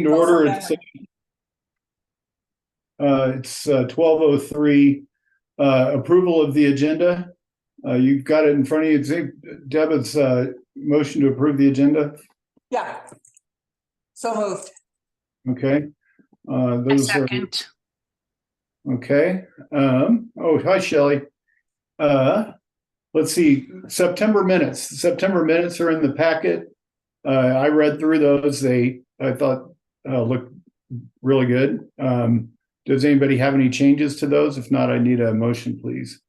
in order. It's 12:03. Approval of the agenda. You've got it in front of you. Deb, it's motion to approve the agenda. Yeah. So moved. Okay. Those second. Are okay. Oh, hi, Shelley. Let's see. September minutes. September minutes are in the packet. I read through those. I thought looked really good. Does anybody have any changes to those? If not, I need a motion, please.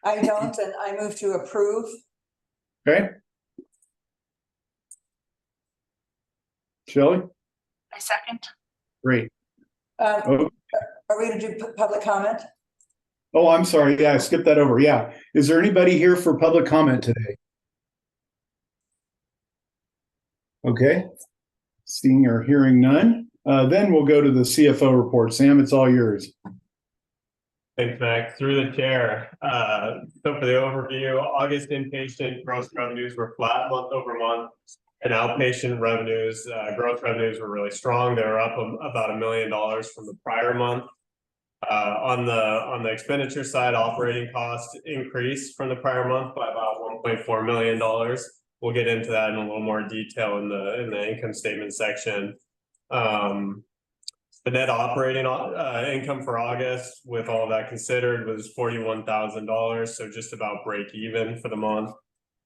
I don't, and I move to approve. Okay. Shelley? I second. Great. Are we going to do public comment? Oh, I'm sorry. Yeah, I skipped that over. Yeah. Is there anybody here for public comment today? Okay. Seeing or hearing none. Then we'll go to the CFO report. Sam, it's all yours. Thanks, Mac. Through the chair. So for the overview, August inpatient gross revenues were flat month over month, and outpatient revenues, gross revenues were really strong. They were up about $1 million from the prior month. On the expenditure side, operating costs increased from the prior month by about $1.4 million. We'll get into that in a little more detail in the income statement section. The net operating income for August, with all of that considered, was $41,000, so just about break even for the month.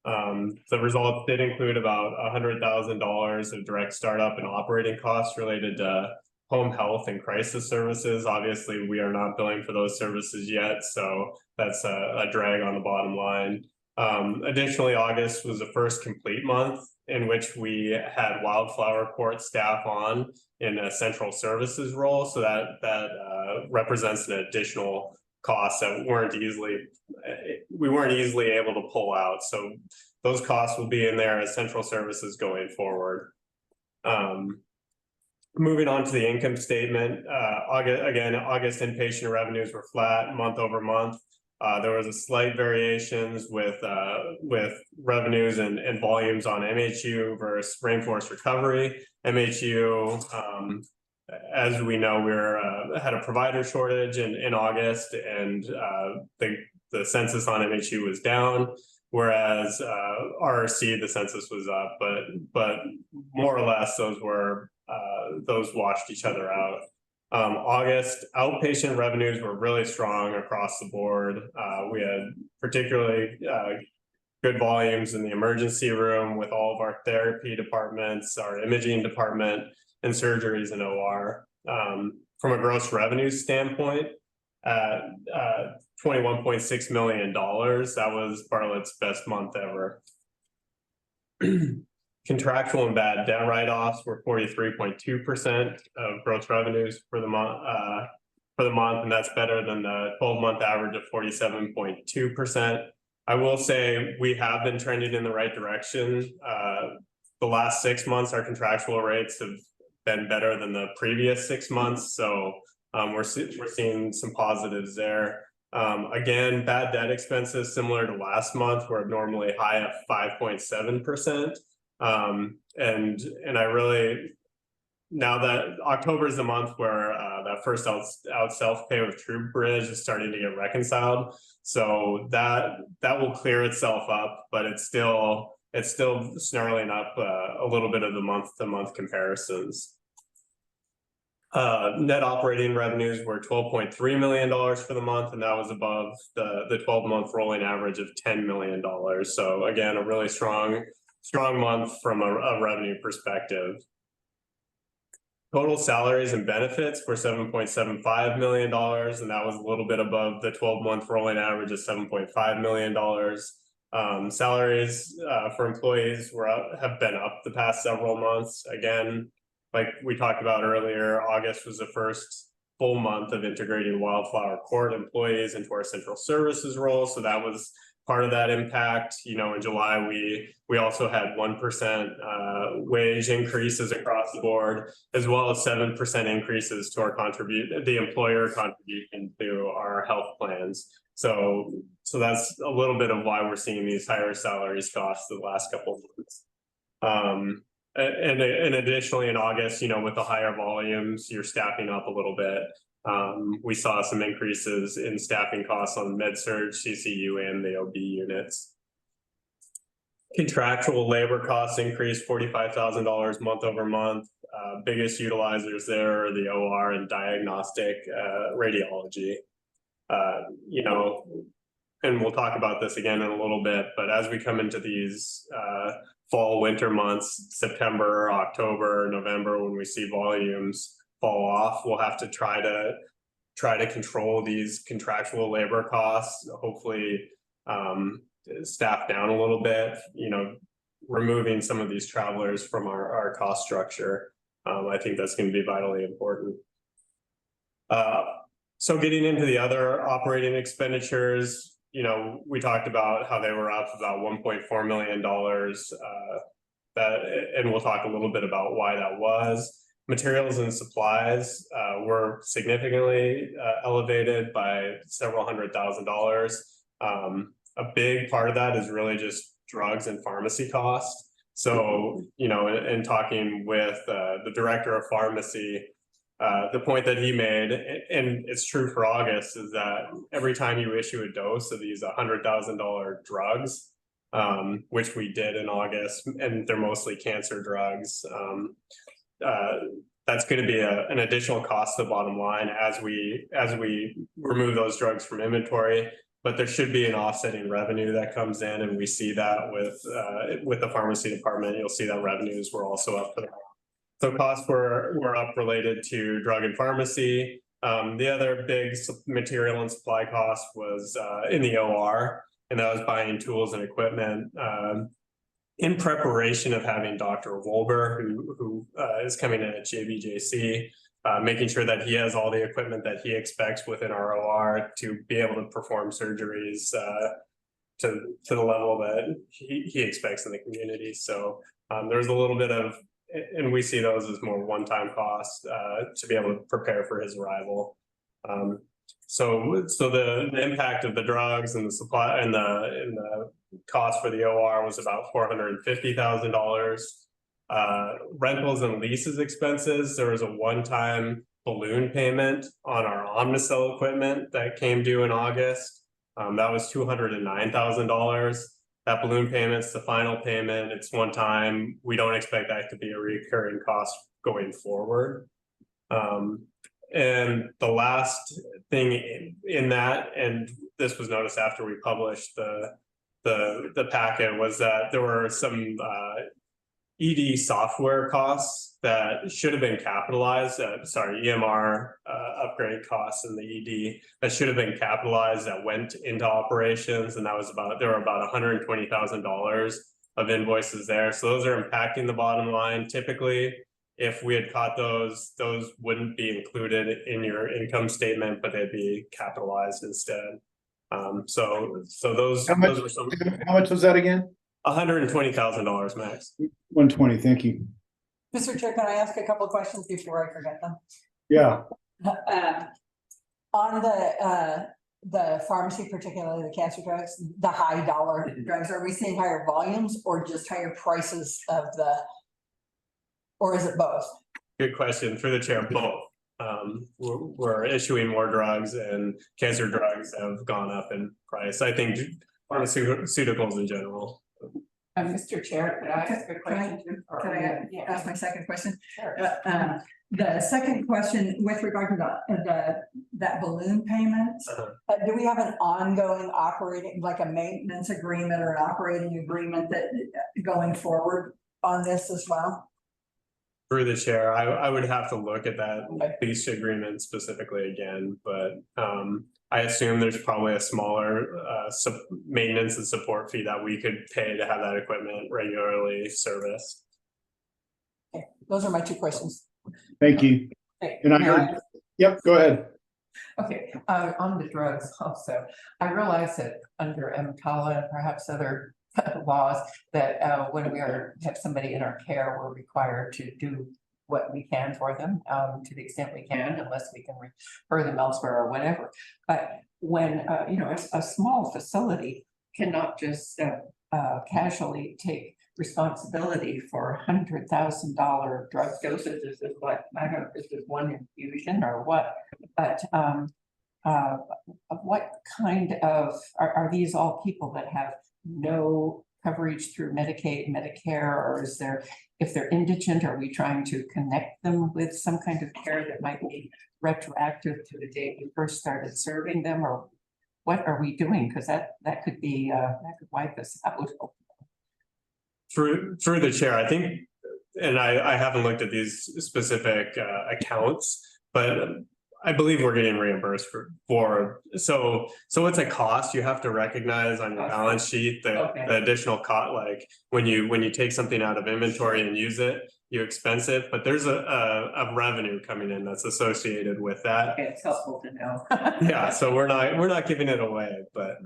The results did include about $100,000 of direct startup and operating costs related to home health and crisis services. Obviously, we are not billing for those services yet, so that's a drag on the bottom line. Additionally, August was the first complete month in which we had Wildflower Court staff on in a central services role. So that represents an additional cost that we weren't easily able to pull out. So those costs will be in there as central services going forward. Moving on to the income statement, August inpatient revenues were flat month over month. There was a slight variations with revenues and volumes on MHU versus Rainforest Recovery. MHU, as we know, had a provider shortage in August, and the census on MHU was down, whereas RRC, the census was up, but more or less those washed each other out. August outpatient revenues were really strong across the board. We had particularly good volumes in the emergency room with all of our therapy departments, our imaging department, and surgeries and OR. From a gross revenue standpoint, $21.6 million, that was Bartlett's best month ever. Contractual and bad debt write-offs were 43.2% of gross revenues for the month, and that's better than the 12-month average of 47.2%. I will say we have been trending in the right direction. The last 6 months, our contractual rates have been better than the previous 6 months, so we're seeing some positives there. Again, bad debt expenses similar to last month were abnormally high at 5.7%. And I really, now that October is the month where that first out self-pay with TruBridge is starting to get reconciled, so that will clear itself up, but it's still snarling up a little bit of the month-to-month comparisons. Net operating revenues were $12.3 million for the month, and that was above the 12-month rolling average of $10 million. So again, a really strong month from a revenue perspective. Total salaries and benefits were $7.75 million, and that was a little bit above the 12-month rolling average of $7.5 million. Salaries for employees have been up the past several months. Again, like we talked about earlier, August was the first full month of integrating Wildflower Court employees into our central services role, so that was part of that impact. You know, in July, we also had 1% wage increases across the board, as well as 7% increases to our the employer contribution to our health plans. So that's a little bit of why we're seeing these higher salaries costs the last couple of months. And additionally in August, with the higher volumes, you're staffing up a little bit. We saw some increases in staffing costs on med-surg, CCU, and the OB units. Contractual labor costs increased $45,000 month over month. Biggest utilizers there are the OR and diagnostic radiology. And we'll talk about this again in a little bit, but as we come into these fall, winter months, September, October, November, when we see volumes fall off, we'll have to try to control these contractual labor costs, hopefully staff down a little bit, removing some of these travelers from our cost structure. I think that's going to be vitally important. So getting into the other operating expenditures, we talked about how they were up about $1.4 million. And we'll talk a little bit about why that was. Materials and supplies were significantly elevated by several $100,000. A big part of that is really just drugs and pharmacy costs. So, in talking with the director of pharmacy, the point that he made, and it's true for August, is that every time you issue a dose of these $100,000 drugs, which we did in August, and they're mostly cancer drugs, that's going to be an additional cost to the bottom line as we remove those drugs from inventory. But there should be an offsetting revenue that comes in, and we see that with the pharmacy department. You'll see that revenues were also up for that. So costs were up related to drug and pharmacy. The other big material and supply cost was in the OR, and that was buying tools and equipment in preparation of having Dr. Wolber, who is coming in at JBJC, making sure that he has all the equipment that he expects within our OR to be able to perform surgeries to the level that he expects in the community. So there's a little bit of, and we see those as more one-time costs to be able to prepare for his arrival. So the impact of the drugs and the supply and the cost for the OR was about $450,000. Rentals and leases expenses, there was a one-time balloon payment on our Omnicell equipment that came due in August. That was $209,000. That balloon payment's the final payment. It's one time. We don't expect that to be a recurring cost going forward. And the last thing in that, and this was noticed after we published the packet, was that there were some ED software costs that should have been capitalized. EMR upgrade costs in the ED that should have been capitalized that went into operations, and there were about $120,000 of invoices there. So those are impacting the bottom line. Typically, if we had caught those wouldn't be included in your income statement, but they'd be capitalized instead. So those were some. How much was that again? $120,000 max. 120. Thank you. Mr. Chair, can I ask a couple of questions before I forget them? Yeah. On the pharmacy, particularly the cancer drugs, the high dollar drugs, are we seeing higher volumes or just higher prices or is it both? Good question. Through the chair, both. We're issuing more drugs, and cancer drugs have gone up in price. I think pharmaceuticals in general. Mr. Chair, could I ask a question? Can I ask my second question? Sure. The second question with regard to that balloon payment, do we have an ongoing operating, like a maintenance agreement or an operating agreement that going forward on this as well? Through the chair, I would have to look at that lease agreement specifically again, but I assume there's probably a smaller maintenance and support fee that we could pay to have that equipment regularly serviced. Okay, those are my two questions. Thank you. And I heard, yep, go ahead. Okay, on the drugs also, I realize that under EMTALA and perhaps other laws that when we have somebody in our care, we're required to do what we can for them to the extent we can, unless we can refer them elsewhere or whatever. But when a small facility cannot just casually take responsibility for $100,000 drug dosages is what, I don't know if this is one infusion or what, but what kind of, are these all people that have no coverage through Medicaid, Medicare, or is there, if they're indigent, are we trying to connect them with some kind of care that might be retroactive to the date we first started serving them, or what are we doing? Because that could be, that could wipe us out. Through the chair, I think, and I haven't looked at these specific accounts, but I believe we're getting reimbursed for so it's a cost you have to recognize on your balance sheet, the additional cost, like when you take something out of inventory and use it, you expense it, but there's a revenue coming in that's associated with that. Okay, it's helpful to know. Yeah, so we're not giving it away, but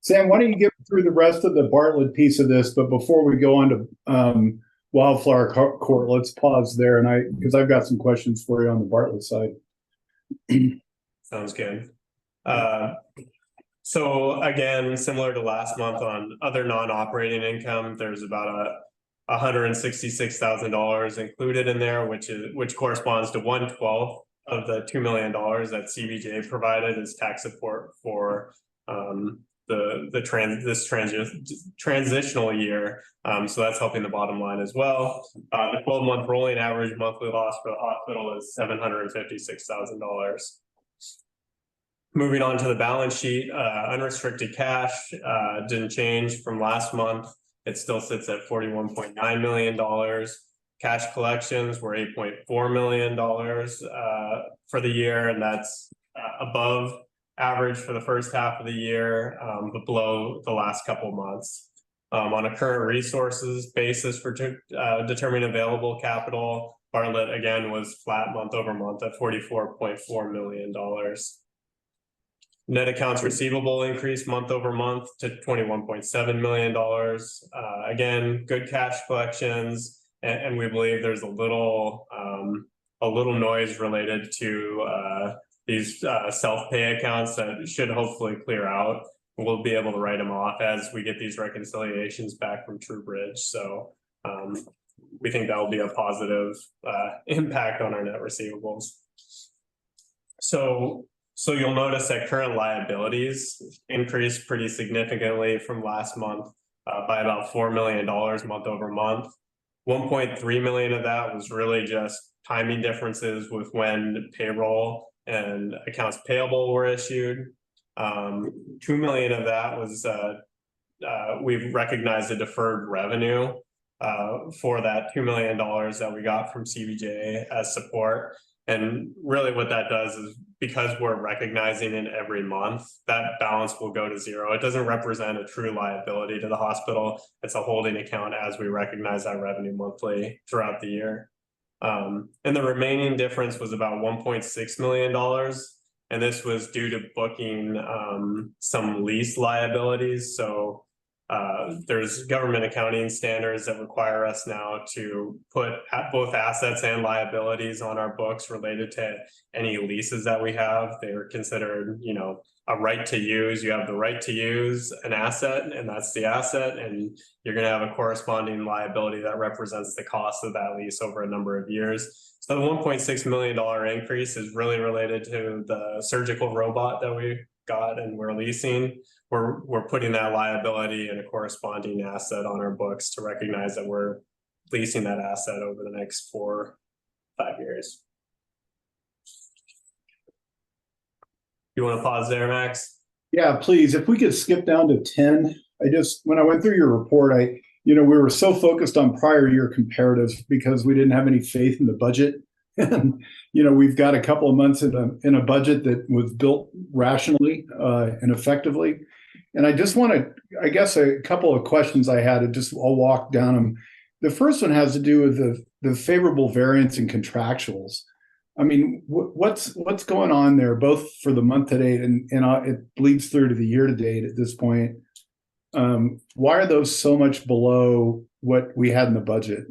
Sam, why don't you get through the rest of the Bartlett piece of this? But before we go on to Wildflower Court, let's pause there, and because I've got some questions for you on the Bartlett side. sounds good. So again, similar to last month on other non-operating income, there's about $166,000 included in there, which corresponds to 1/12 of the $2 million that CBJ provided as tax support for this transitional year. So that's helping the bottom line as well. The 12-month rolling average monthly loss for the hospital is $756,000. Moving on to the balance sheet, unrestricted cash didn't change from last month. It still sits at $41.9 million. Cash collections were $8.4 million for the year, and that's above average for the first half of the year, but below the last couple of months. On a current resources basis for determining available capital, Bartlett again was flat month over month at $44.4 million. Net accounts receivable increased month over month to $21.7 million. Again, good cash collections, and we believe there's a little noise related to these self-pay accounts that should hopefully clear out. We'll be able to write them off as we get these reconciliations back from TruBridge. So we think that will be a positive impact on our net receivables. So you'll notice that current liabilities increased pretty significantly from last month by about $4 million month over month. 1.3 million of that was really just timing differences with when payroll and accounts payable were issued. 2 million of that was we've recognized a deferred revenue for that $2 million that we got from CBJ as support. And really what that does is, because we're recognizing it every month, that balance will go to zero. It doesn't represent a true liability to the hospital. It's a holding account as we recognize that revenue monthly throughout the year. And the remaining difference was about $1.6 million. And this was due to booking some lease liabilities. So there's government accounting standards that require us now to put both assets and liabilities on our books related to any leases that we have. They are considered, a right to use. You have the right to use an asset, and that's the asset, and you're going to have a corresponding liability that represents the cost of that lease over a number of years. So the $1.6 million increase is really related to the surgical robot that we got and we're leasing. We're putting that liability and a corresponding asset on our books to recognize that we're leasing that asset over the next 4-5 years. You want to pause there, Max? Yeah, please. If we could skip down to 10. When I went through your report, we were so focused on prior year comparatives because we didn't have any faith in the budget. And, we've got a couple of months in a budget that was built rationally and effectively. And I just want to, I guess, a couple of questions I had, I'll walk down them. The first one has to do with the favorable variance in contractuals. I mean, what's going on there, both for the month to date and it bleeds through to the year to date at this point? Why are those so much below what we had in the budget?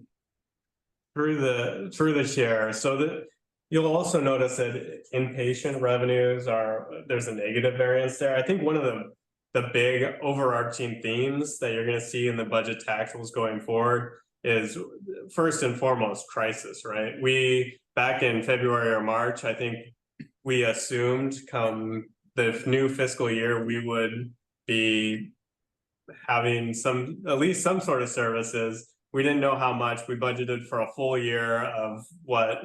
Through the share. So you'll also notice that inpatient revenues there's a negative variance there. I think one of the the big overarching themes that you're going to see in the budget actuals going forward is first and foremost crisis, right? We back in February or March, I think we assumed come the new fiscal year, we would be having at least some sort of services. We didn't know how much. We budgeted for a full year of what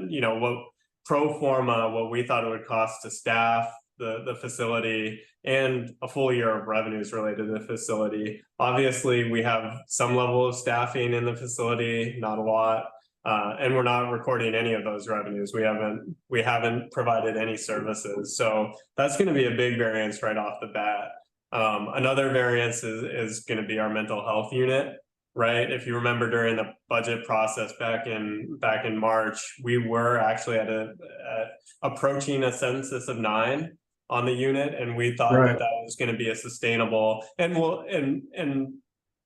pro forma, what we thought it would cost to staff the facility, and a full year of revenues related to the facility. Obviously, we have some level of staffing in the facility, not a lot. And we're not recording any of those revenues. We haven't provided any services. So that's going to be a big variance right off the bat. Another variance is going to be our mental health unit, right? If you remember during the budget process back in March, we were actually at approaching a census of 9 on the unit, and we thought Right. that was going to be a sustainable, and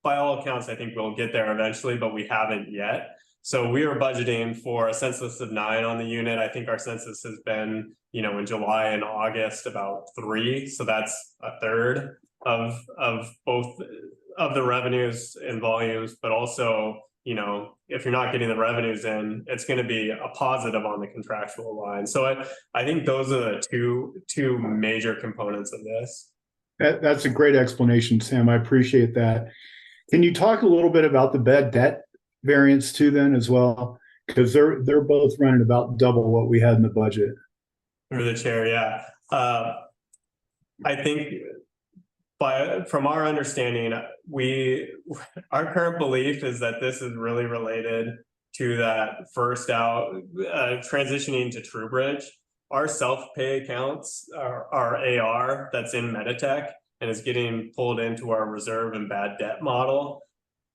by all accounts, I think we'll get there eventually, but we haven't yet. So we are budgeting for a census of 9 on the unit. I think our census has been, in July and August about 3. So that's a third of both of the revenues and volumes, but also, if you're not getting the revenues in, it's going to be a positive on the contractual line. So I think those are the two major components of this. That's a great explanation, Sam. I appreciate that. Can you talk a little bit about the bad debt variance too then as well? Because they're both running about double what we had in the budget. Through the chair, yeah. I think from our understanding, our current belief is that this is really related to that first out transitioning to TrueBridge. Our self-pay accounts, our AR that's in Meditech and is getting pulled into our reserve and bad debt model,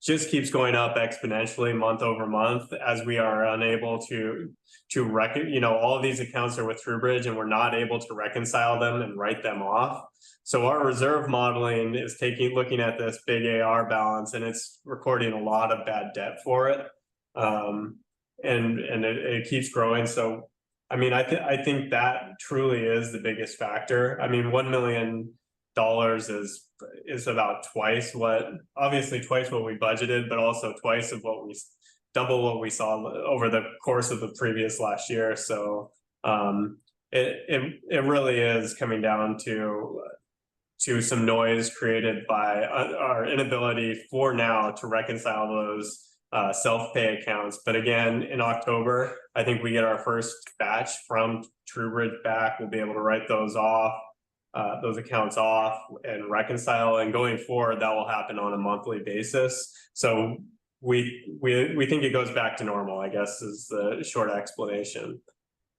just keeps going up exponentially month over month as we are unable to all of these accounts are with TrueBridge and we're not able to reconcile them and write them off. So our reserve modeling is looking at this big AR balance, and it's recording a lot of bad debt for it. And it keeps growing. So, I think that truly is the biggest factor. $1 million is about twice what we budgeted, but also double what we saw over the course of the previous last year. So it really is coming down to some noise created by our inability for now to reconcile those self-pay accounts. But again, in October, I think we get our first batch from TrueBridge back. We'll be able to write those accounts off and reconcile, and going forward that will happen on a monthly basis. So we think it goes back to normal, I guess, is the short explanation.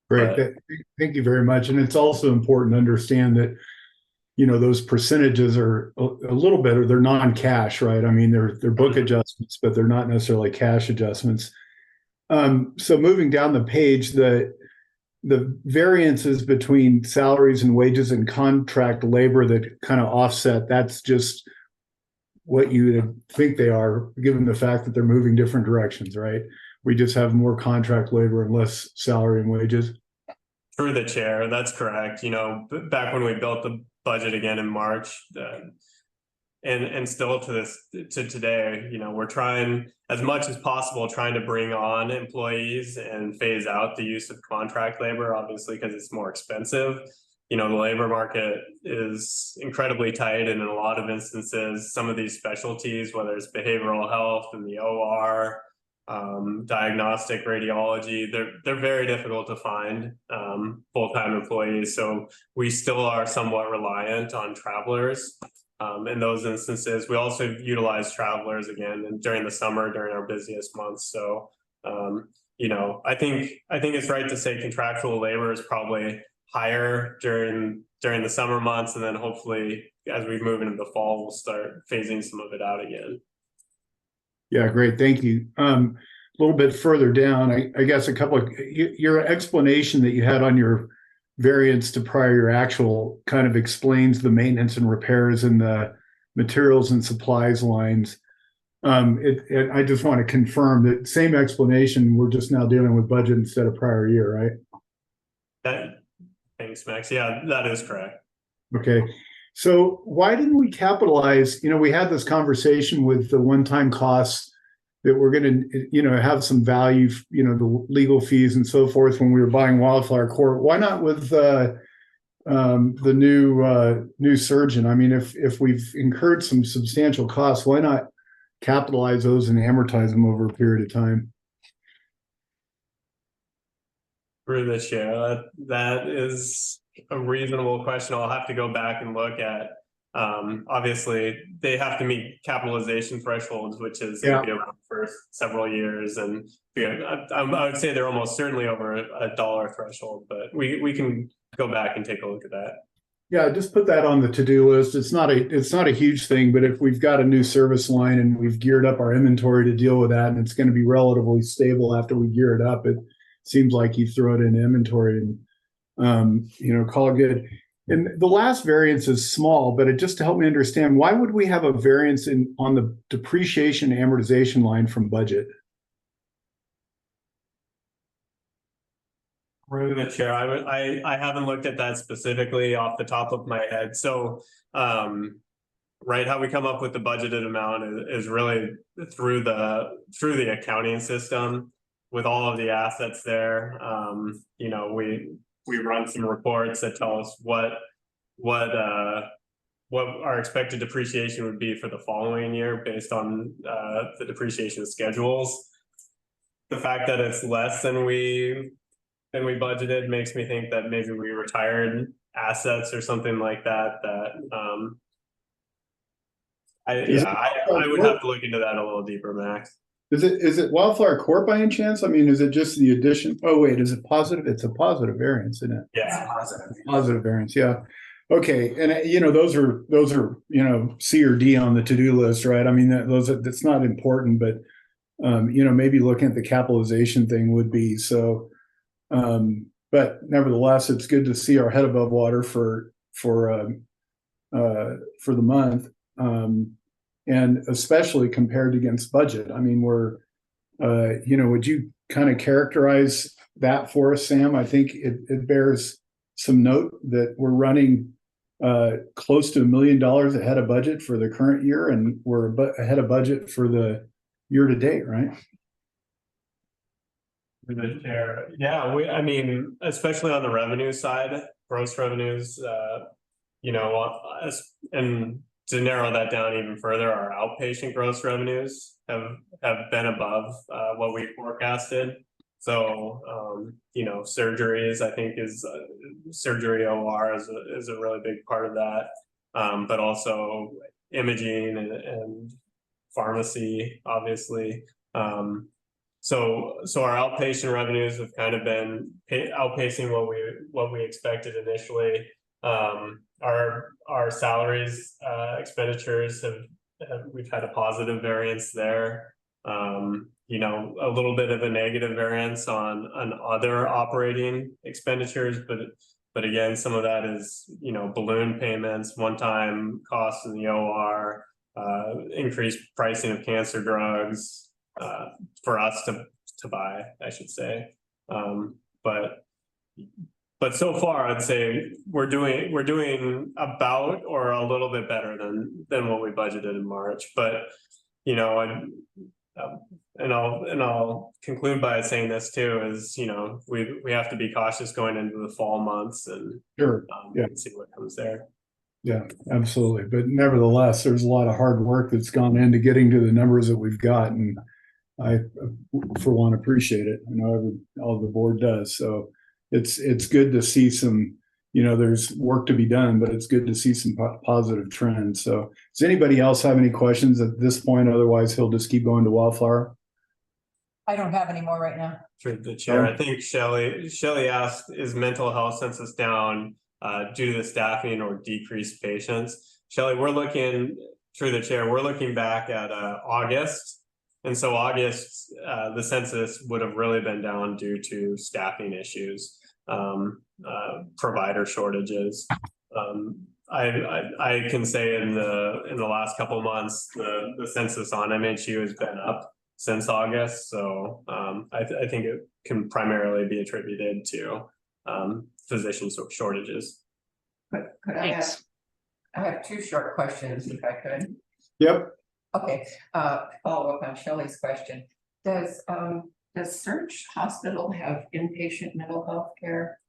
Great. Thank you very much. And it's also important to understand that those percentages are a little bit, they're non-cash, right? They're book adjustments, but they're not necessarily cash adjustments. So moving down the page, the variances between salaries and wages and contract labor that kind of offset, that's just what you would think they are, given the fact that they're moving different directions, right? We just have more contract labor and less salary and wages. Through the chair, that's correct. Back when we built the budget again in March, and still to today, we're trying as much as possible to bring on employees and phase out the use of contract labor, obviously because it's more expensive. The labor market is incredibly tight, and in a lot of instances, some of these specialties, whether it's behavioral health and the OR, diagnostic radiology, they're very difficult to find full-time employees. So we still are somewhat reliant on travelers in those instances. We also utilize travelers again during the summer, during our busiest months. So I think it's right to say contractual labor is probably higher during the summer months, and then hopefully as we move into the fall, we'll start phasing some of it out again. Yeah, great. Thank you. A little bit further down, I guess your explanation that you had on your variance to prior year actual kind of explains the maintenance and repairs in the materials and supplies lines. I just want to confirm that same explanation, we're just now dealing with budget instead of prior year, right? Thanks, Max. Yeah, that is correct. Okay. So why didn't we capitalize? You know, we had this conversation with the one-time costs that we're going to, you know, have some value, you know, the legal fees and so forth when we were buying Wildflower Court. Why not with the new surgeon? I mean, if we've incurred some substantial costs, why not capitalize those and amortize them over a period of time? Through the chair, that is a reasonable question. I'll have to go back and look at. Obviously, they have to meet capitalization thresholds, which is Yeah. for several years, and I would say they're almost certainly over a dollar threshold. But we can go back and take a look at that. Yeah, just put that on the to-do list. It's not a huge thing, but if we've got a new service line and we've geared up our inventory to deal with that, and it's going to be relatively stable after we gear it up, it seems like you throw it in inventory and you know, call it good. And the last variance is small, but it just to help me understand, why would we have a variance on the depreciation amortization line from budget? Through the chair, I haven't looked at that specifically off the top of my head. So, right, how we come up with the budgeted amount is really through the accounting system with all of the assets there. You know, we run some reports that tell us what our expected depreciation would be for the following year based on the depreciation schedules. The fact that it's less than we budgeted makes me think that maybe we retired assets or something like that. I would have to look into that a little deeper, Max. Is it Wildflower Court by any chance? I mean, is it just the addition? Oh wait, is it positive? It's a positive variance, isn't it? Yeah, Positive variance, yeah. Okay, and you know, those are you know, C or D on the to-do list, right? I mean, that's not important, but you know, maybe looking at the capitalization thing would be so. But nevertheless, it's good to see our head above water for the month, and especially compared against budget. I mean, we're you know, would you kind of characterize that for us, Sam? I think it bears some note that we're running close to $1 million ahead of budget for the current year, and we're ahead of budget for the year to date, right? Yeah, I mean, especially on the revenue side, gross revenues, you know, and to narrow that down even further, our outpatient gross revenues have been above what we forecasted. So, you know, surgeries, I think surgery OR is a really big part of that, but also imaging and pharmacy, obviously. So our outpatient revenues have kind of been outpacing what we expected initially. Our salaries expenditures we've had a positive variance there. You know, a little bit of a negative variance on other operating expenditures, but again, some of that is, you know, balloon payments, one-time costs in the OR, increased pricing of cancer drugs. For us to buy, I should say, but so far I'd say we're doing about or a little bit better than what we budgeted in March. But you know, and I'll conclude by saying this too is, you know, we have to be cautious going into the fall months and Sure, yeah, see what comes there. Yeah, absolutely. But nevertheless, there's a lot of hard work that's gone into getting to the numbers that we've got, and I, for one, appreciate it. I know all the board does. So it's good to see some, you know, there's work to be done, but it's good to see some positive trends. So does anybody else have any questions at this point? Otherwise, he'll just keep going to Wildflower. I don't have any more right now. Through the chair, I think Shelley asked, is mental health census down due to the staffing or decreased patients? Shelley, we're looking through the chair, we're looking back at August. And so August, the census would have really been down due to staffing issues, provider shortages. I can say in the last couple of months, the census on MHU has been up since August. So I think it can primarily be attributed to physician shortages. Could I ask? I have two short questions, if I could. Yep. Okay, follow up on Shelley's question. Does Surge Hospital have inpatient mental health care?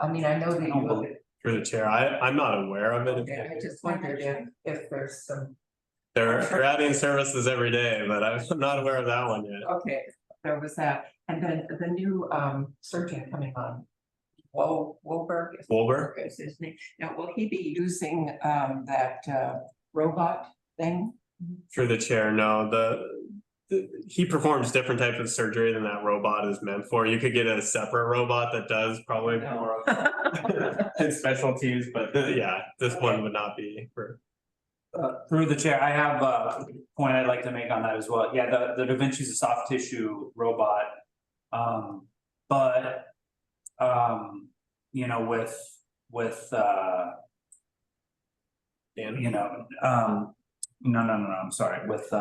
I mean, I know they don't do believe- it. Through the chair, I'm not aware of it. Okay, I just wondered if there's some, They're adding services every day, but I'm not aware of that one yet. okay, there was that. And then the new surgeon coming on. Wolberg. Wolber? Is his name. Now, will he be using that robot thing? Through the chair, no, he performs different type of surgery than that robot is meant for. You could get a separate robot that does probably more of specialties, but yeah, this one would not be for. Through the chair, I have a point I'd like to make on that as well. Yeah, the Da Vinci's a soft tissue robot. But you know, with Dan? you know, no, I'm sorry, with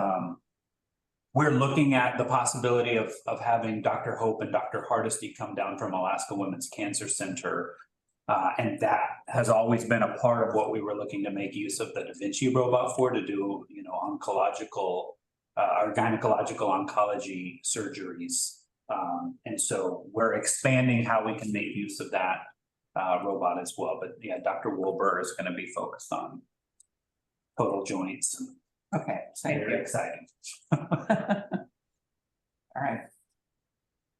we're looking at the possibility of having Dr. Hope and Dr. Hardesty come down from Alaska Women's Cancer Center. And that has always been a part of what we were looking to make use of the Da Vinci robot for, to do, you know, oncological or gynecological oncology surgeries. And so we're expanding how we can make use of that robot as well. But yeah, Dr. Wilbur is going to be focused on total joints. Okay, thank Very you. exciting. All right.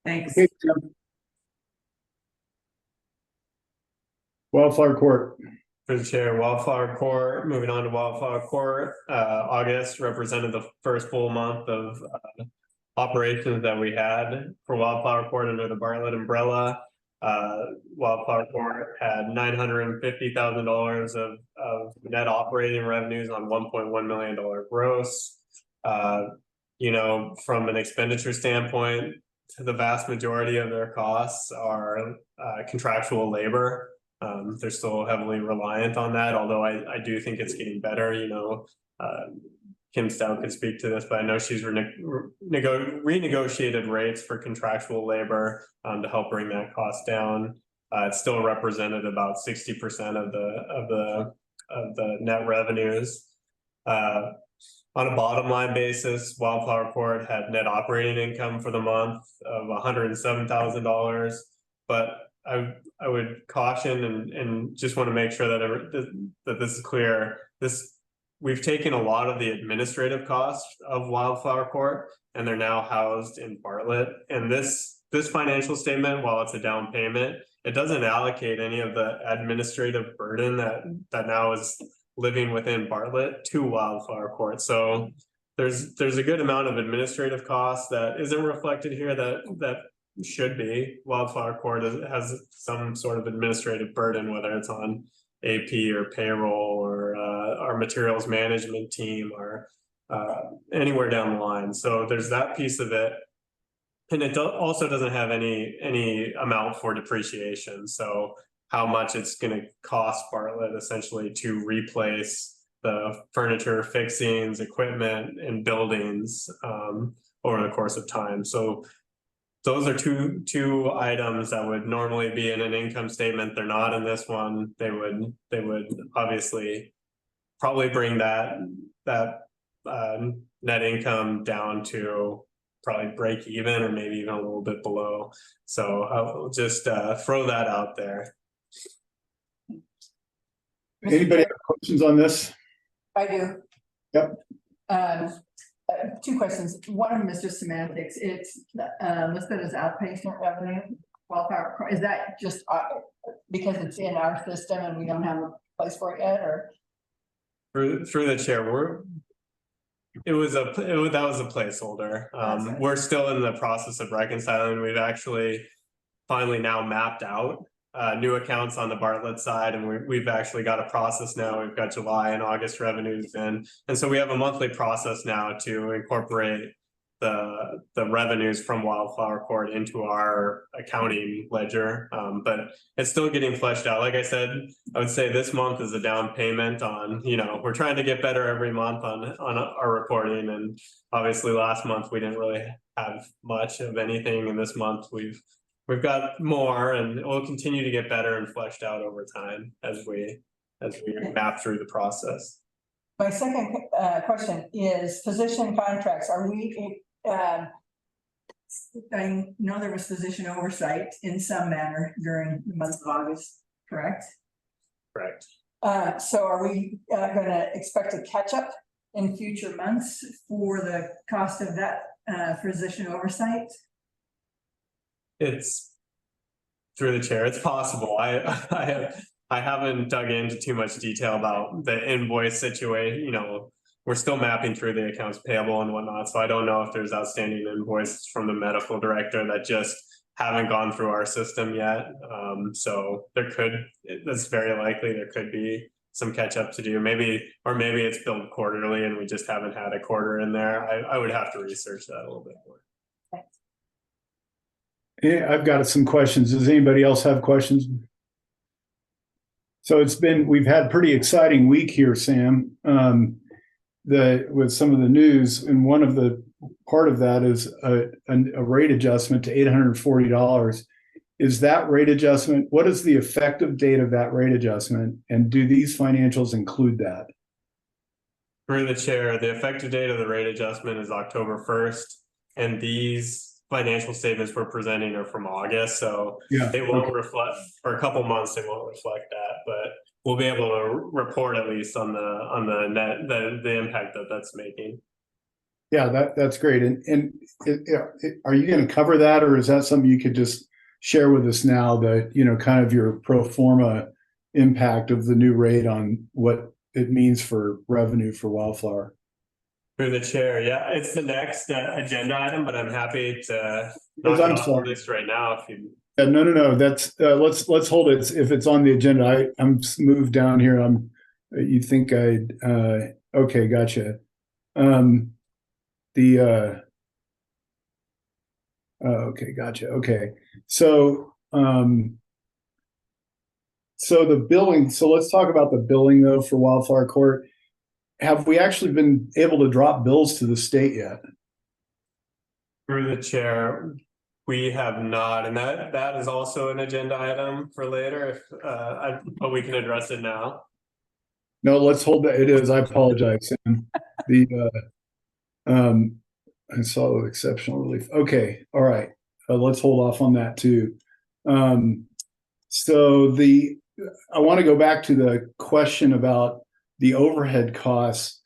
Thanks. Okay, Tim. Wildflower Court. For the chair, Wildflower Court, moving on to Wildflower Court, August represented the first full month of operations that we had for Wildflower Court under the Bartlett umbrella. Wildflower Court had $950,000 of net operating revenues on $1.1 million gross. You know, from an expenditure standpoint, the vast majority of their costs are contractual labor. They're still heavily reliant on that, although I do think it's getting better. You know, Kim Stout could speak to this, but I know she's renegotiated rates for contractual labor to help bring that cost down. It still represented about 60% of the net revenues. On a bottom line basis, Wildflower Court had net operating income for the month of $107,000, but I would caution and just want to make sure that this is clear. We've taken a lot of the administrative costs of Wildflower Court, and they're now housed in Bartlett. And this financial statement, while it's a down payment, it doesn't allocate any of the administrative burden that now is living within Bartlett to Wildflower Court. So there's a good amount of administrative costs that isn't reflected here that should be. Wildflower Court has some sort of administrative burden, whether it's on AP or payroll or our materials management team or anywhere down the line. So there's that piece of it. And it also doesn't have any amount for depreciation. So how much it's going to cost Bartlett essentially to replace the furniture, fixings, equipment, and buildings over the course of time. So those are two items that would normally be in an income statement. They're not in this one. They would obviously probably bring that net income down to probably break even or maybe even a little bit below. So I'll just throw that out there. Anybody have questions on this? I do. Yep. Two questions. One of them is just semantics. It's listed as outpatient revenue. Wildflower, is that just because it's in our system and we don't have a place for it yet, or? Through the chair, that was a placeholder. Okay. We're still in the process of reconciling. We've actually finally now mapped out new accounts on the Bartlett side, and we've actually got a process now. We've got July and August revenues in, and so we have a monthly process now to incorporate the revenues from Wildflower Court into our accounting ledger. But it's still getting fleshed out. Like I said, I would say this month is a down payment on, you know, we're trying to get better every month on our reporting, and obviously last month we didn't really have much of anything, and this month we've we've got more, and it will continue to get better and fleshed out over time as we map through the process. My second question is physician contracts. Are we, I know there was physician oversight in some manner during the month of August, correct? Correct. So are we gonna expect a catch up in future months for the cost of that physician oversight? It's through the chair. It's possible. I haven't dug into too much detail about the invoice situation. You know, we're still mapping through the accounts payable and whatnot. So I don't know if there's outstanding invoices from the medical director that just haven't gone through our system yet. So that's very likely there could be some catch up to do. Maybe it's billed quarterly and we just haven't had a quarter in there. I would have to research that a little bit more. Yeah, I've got some questions. Does anybody else have questions? So we've had pretty exciting week here, Sam. With some of the news, and one of the part of that is a rate adjustment to $840. Is that rate adjustment? What is the effective date of that rate adjustment? And do these financials include that? Through the chair, the effective date of the rate adjustment is October 1st, and these financial statements we're presenting are from August, so Yeah, they won't reflect for a couple months. They won't reflect that, but we'll be able to report at least on the net the impact that's making. Yeah, that's great. And are you going to cover that, or is that something you could just share with us now? Kind of your pro forma impact of the new rate on what it means for revenue for Wildflower. Through the chair, yeah, it's the next agenda item, but I'm happy to I'm knock it off the sorry. list right now if you. No. That's let's hold it if it's on the agenda. I'm moved down here. You think okay, gotcha. Okay, gotcha. Okay, so the billing. So let's talk about the billing though for Wildflower Court. Have we actually been able to drop bills to the state yet? Through the chair, we have not, and that is also an agenda item for later. But we can address it now. No, let's hold that. It is. I apologize, Sam. I saw exceptional relief. Okay, all right. Let's hold off on that too. So I want to go back to the question about the overhead costs,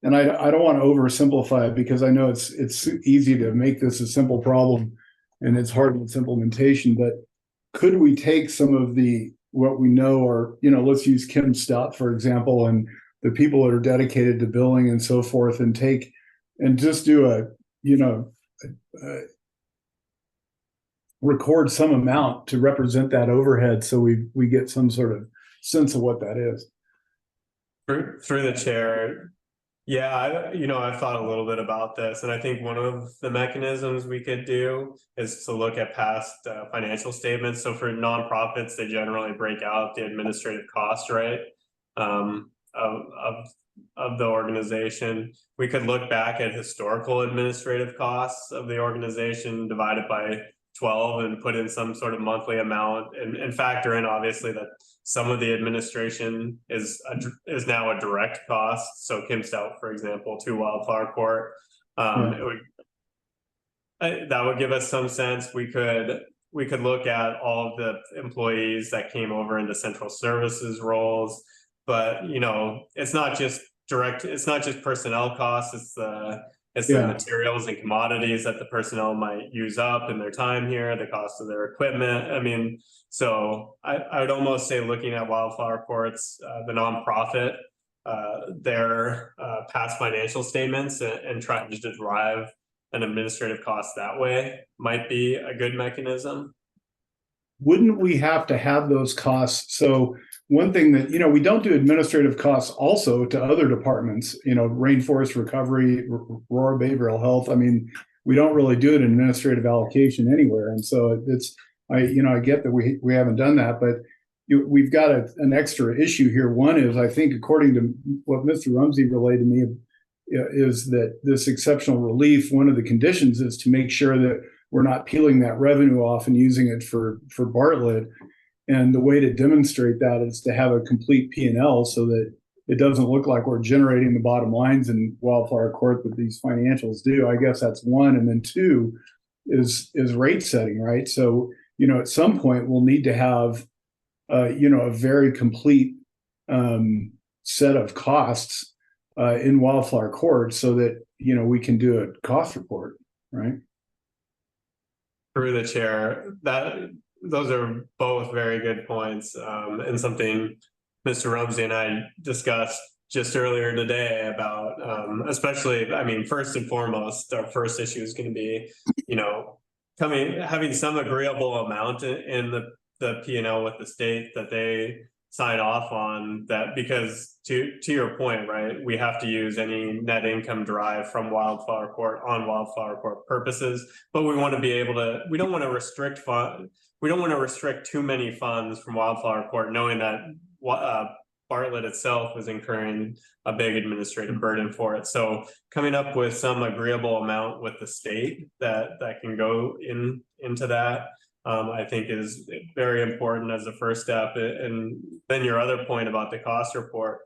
and I don't want to oversimplify it because I know it's easy to make this a simple problem, and it's hard with implementation. But could we take some of what we know, or let's use Kim Stout for example, and the people that are dedicated to billing and so forth, and just do record some amount to represent that overhead, so we get some sort of sense of what that is. Through the chair, yeah, I've thought a little bit about this, and I think one of the mechanisms we could do is to look at past financial statements. So for nonprofits, they generally break out the administrative cost, right, of the organization. We could look back at historical administrative costs of the organization divided by 12 and put in some sort of monthly amount and factor in obviously that some of the administration is now a direct cost. So Kim Stout, for example, to Wildflower Court, that would give us some sense. We could look at all of the employees that came over into central services roles, but it's not just personnel costs. It's the materials and commodities that the personnel might use up in their time here, the cost of their equipment. I mean, so I would almost say looking at Wildflower Courts, the nonprofit, their past financial statements and trying to derive an administrative cost that way might be a good mechanism. Wouldn't we have to have those costs? So one thing that, we don't do administrative costs also to other departments, rainforest recovery, rural behavioral health. I mean, we don't really do an administrative allocation anywhere. And so I get that we haven't done that, but we've got an extra issue here. One is, I think, according to what Mr. Rumsey relayed to me, is that this exceptional relief, one of the conditions is to make sure that we're not peeling that revenue off and using it for Bartlett. And the way to demonstrate that is to have a complete P&L so that it doesn't look like we're generating the bottom lines in Wildflower Court that these financials do. I guess that's one. And then two is rate setting, right? So, at some point we'll need to have, a very complete set of costs in Wildflower Court so that, we can do a cost report, right? Through the chair, those are both very good points, and something Mr. Rumsey and I discussed just earlier today about, especially, first and foremost, our first issue is going to be, having some agreeable amount in the P&L with the state that they sign off on, that, because to your point, right, we have to use any net income derived from Wildflower Court on Wildflower Court purposes, but we want to be able to, we don't want to restrict too many funds from Wildflower Court, knowing that Bartlett itself is incurring a big administrative burden for it. So coming up with some agreeable amount with the state that can go into that, I think is very important as a first step. And then your other point about the cost report.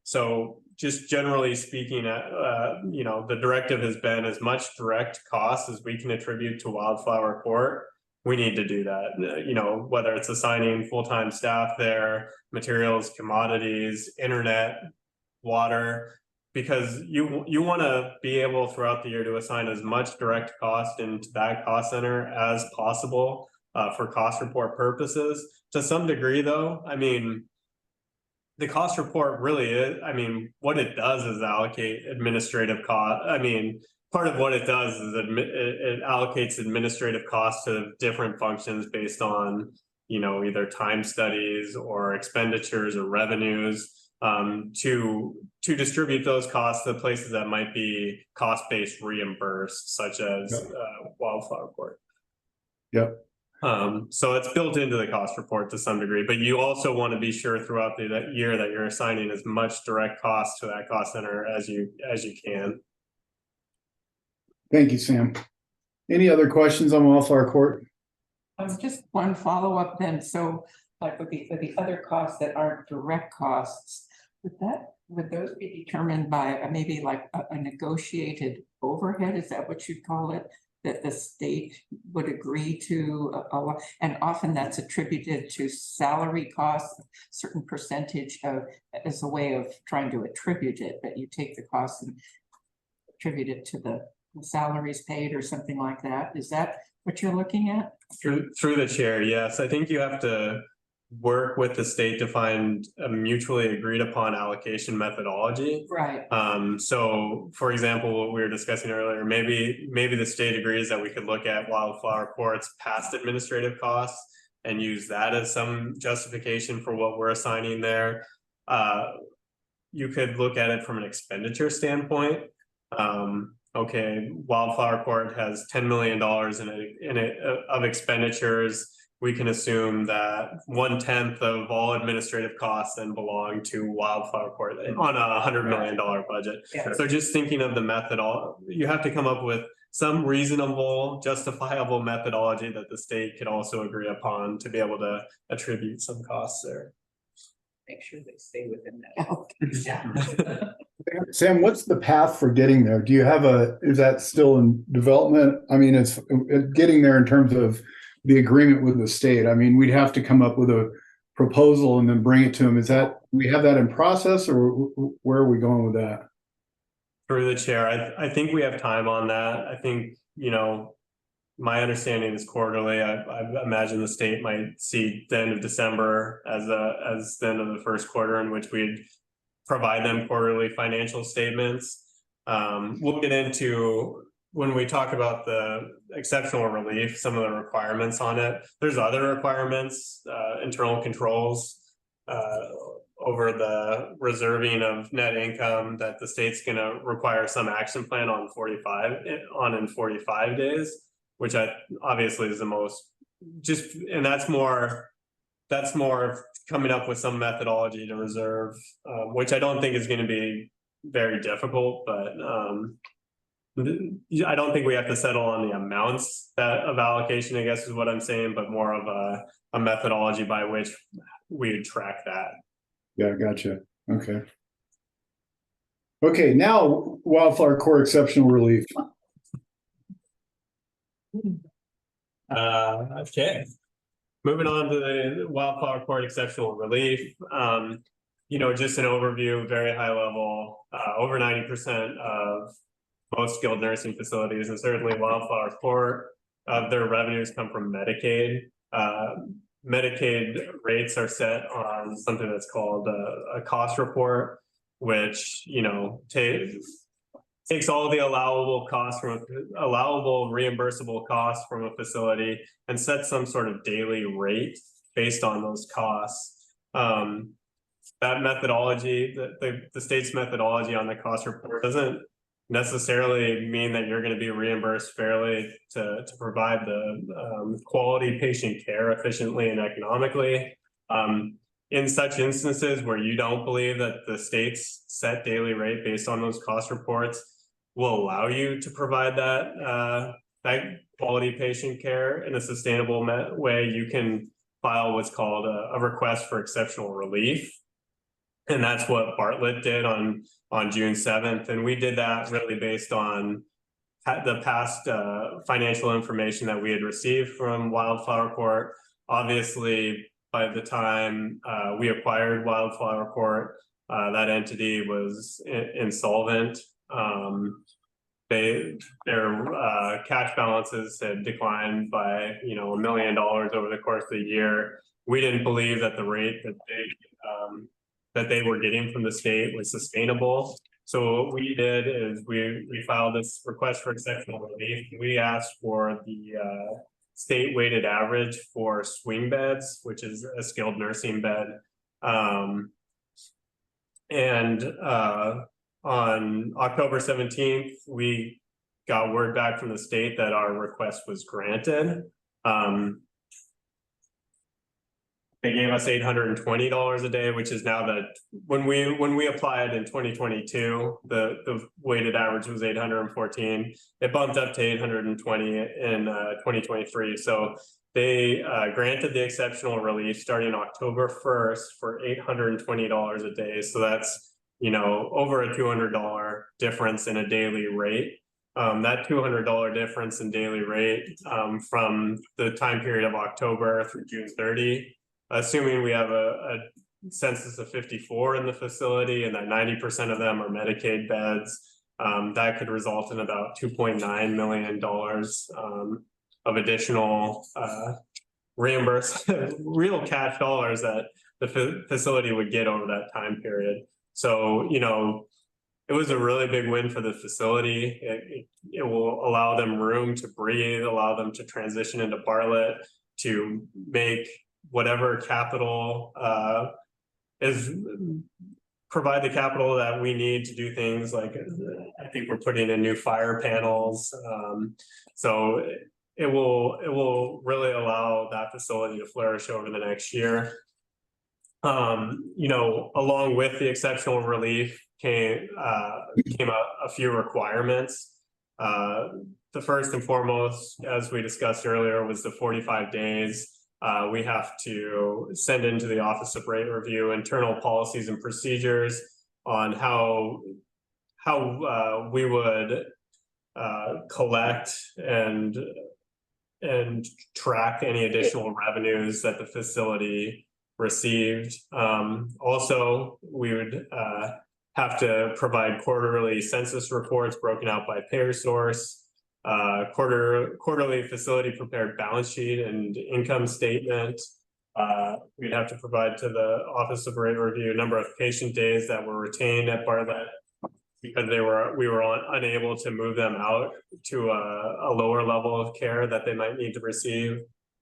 So just generally speaking, the directive has been as much direct cost as we can attribute to Wildflower Court. We need to do that, whether it's assigning full-time staff there, materials, commodities, internet, water, because you want to be able throughout the year to assign as much direct cost into that cost center as possible for cost report purposes. To some degree, though, the cost report really is, what it does is allocate administrative cost. Part of what it does is it allocates administrative costs to different functions based on, either time studies or expenditures or revenues, to distribute those costs to places that might be cost-based reimbursed, such as Wildflower Court. Yep. So it's built into the cost report to some degree, but you also want to be sure throughout that year that you're assigning as much direct cost to that cost center as you can. Thank you, Sam. Any other questions on Wildflower Court? Just one follow-up then. So like for the other costs that aren't direct costs, would those be determined by maybe like a negotiated overhead? Is that what you'd call it? That the state would agree to, and often that's attributed to salary costs, a certain percentage as a way of trying to attribute it, but you take the costs and attribute it to the salaries paid or something like that. Is that what you're looking at? Through the chair, yes. I think you have to work with the state to find a mutually agreed upon allocation methodology. Right. So for example, what we were discussing earlier, maybe the state agrees that we could look at Wildflower Court's past administrative costs and use that as some justification for what we're assigning there. You could look at it from an expenditure standpoint. Okay, Wildflower Court has $10 million in it of expenditures. We can assume that 1/10 of all administrative costs then belong to Wildflower Court on a $100 million budget. Yeah. So just thinking of the method, you have to come up with some reasonable, justifiable methodology that the state could also agree upon to be able to attribute some costs there. Make sure they stay within that. Sam, what's the path for getting there? Do you have is that still in development? It's getting there in terms of the agreement with the state. We'd have to come up with a proposal and then bring it to them. We have that in process, or where are we going with that? Through the chair, I think we have time on that. I think, my understanding is quarterly. I imagine the state might see the end of December as the end of the first quarter in which we'd provide them quarterly financial statements. We'll get into, when we talk about the exceptional relief, some of the requirements on it. There's other requirements, internal controls over the reserving of net income that the state's going to require some action plan on in 45 days, which obviously is the most and that's more coming up with some methodology to reserve, which I don't think is going to be very difficult, but I don't think we have to settle on the amounts of allocation, I guess is what I'm saying, but more of a methodology by which we would track that. Yeah, gotcha. Okay. Okay, now wildflower court exceptional relief. Okay. Moving on to the wildflower court exceptional relief. Just an overview, very high level, over 90% of most skilled nursing facilities, and certainly wildflower court, their revenues come from Medicaid. Medicaid rates are set on something that's called a cost report, which, takes all the allowable reimbursable costs from a facility and sets some sort of daily rate based on those costs. That methodology, the state's methodology on the cost report doesn't necessarily mean that you're going to be reimbursed fairly to provide the quality patient care efficiently and economically. In such instances where you don't believe that the state's set daily rate based on those cost reports will allow you to provide that quality patient care in a sustainable way, you can file what's called a request for exceptional relief. And that's what Bartlett did on June 7th. And we did that really based on the past financial information that we had received from Wildflower Court. Obviously, by the time we acquired Wildflower Court, that entity was insolvent. Their cash balances had declined by $1 million over the course of the year. We didn't believe that the rate that they were getting from the state was sustainable. So what we did is we filed this request for exceptional relief. We asked for the state weighted average for swing beds, which is a skilled nursing bed. On October 17th, we got word back from the state that our request was granted. They gave us $820 a day, which is now that when we applied in 2022, the weighted average was 814. It bumped up to 820 in 2023. So they granted the exceptional relief starting October 1st for $820 a day. So that's over a $200 difference in a daily rate. That $200 difference in daily rate from the time period of October through June 30. Assuming we have a census of 54 in the facility and that 90% of them are Medicaid beds, that could result in about $2.9 million of additional reimbursed real cash dollars that the facility would get over that time period. So, it was a really big win for the facility. It will allow them room to breathe, allow them to transition into Bartlett, to make whatever capital provide the capital that we need to do things like, I think we're putting in new fire panels. So it will really allow that facility to flourish over the next year. Along with the exceptional relief came a few requirements. The first and foremost, as we discussed earlier, was the 45 days. We have to send into the Office of Rate Review internal policies and procedures on how we would collect and track any additional revenues that the facility received. Also, we would have to provide quarterly census reports broken out by payer source. Quarterly facility prepared balance sheet and income statement. We'd have to provide to the Office of Rate Review a number of patient days that were retained at Bartlett because we were unable to move them out to a lower level of care that they might need to receive.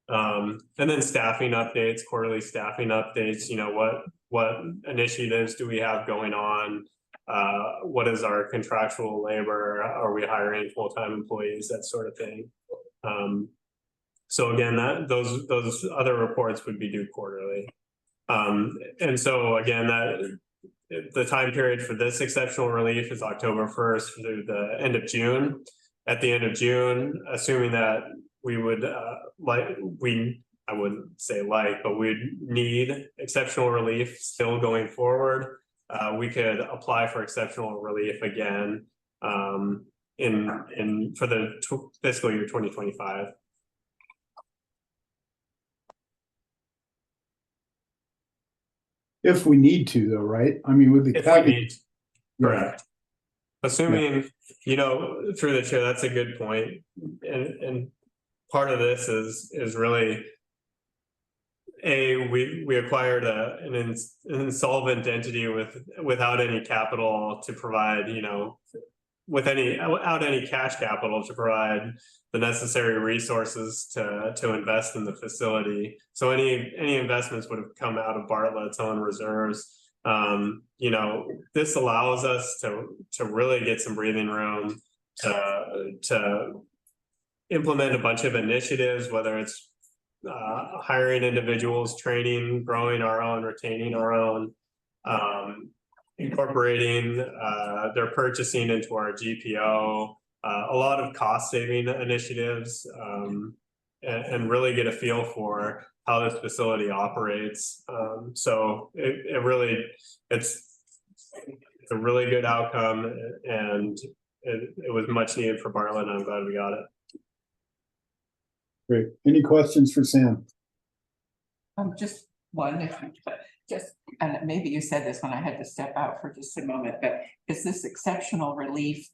And then staffing updates, quarterly staffing updates. What initiatives do we have going on? What is our contractual labor? Are we hiring full-time employees? That sort of thing. So again, those other reports would be due quarterly. And so again, the time period for this exceptional relief is October 1st through the end of June. At the end of June, assuming that we would I wouldn't say but we'd need exceptional relief still going forward. We could apply for exceptional relief again for the fiscal year 2025. If we need to, though, right? I mean, with the If we caveat, need, correct. Assuming, through the chair, that's a good point. And part of this is really we acquired an insolvent entity without any capital to provide, without any cash capital to provide the necessary resources to invest in the facility. So any investments would have come out of Bartlett's own reserves. This allows us to really get some breathing room to implement a bunch of initiatives, whether it's hiring individuals, training, growing our own, retaining our own, incorporating their purchasing into our GPO, a lot of cost saving initiatives, and really get a feel for how this facility operates. So it's a really good outcome, and it was much needed for Bartlett, and I'm glad we got it. great. Any questions for Sam? Just one, and maybe you said this when I had to step out for just a moment, but is this exceptional relief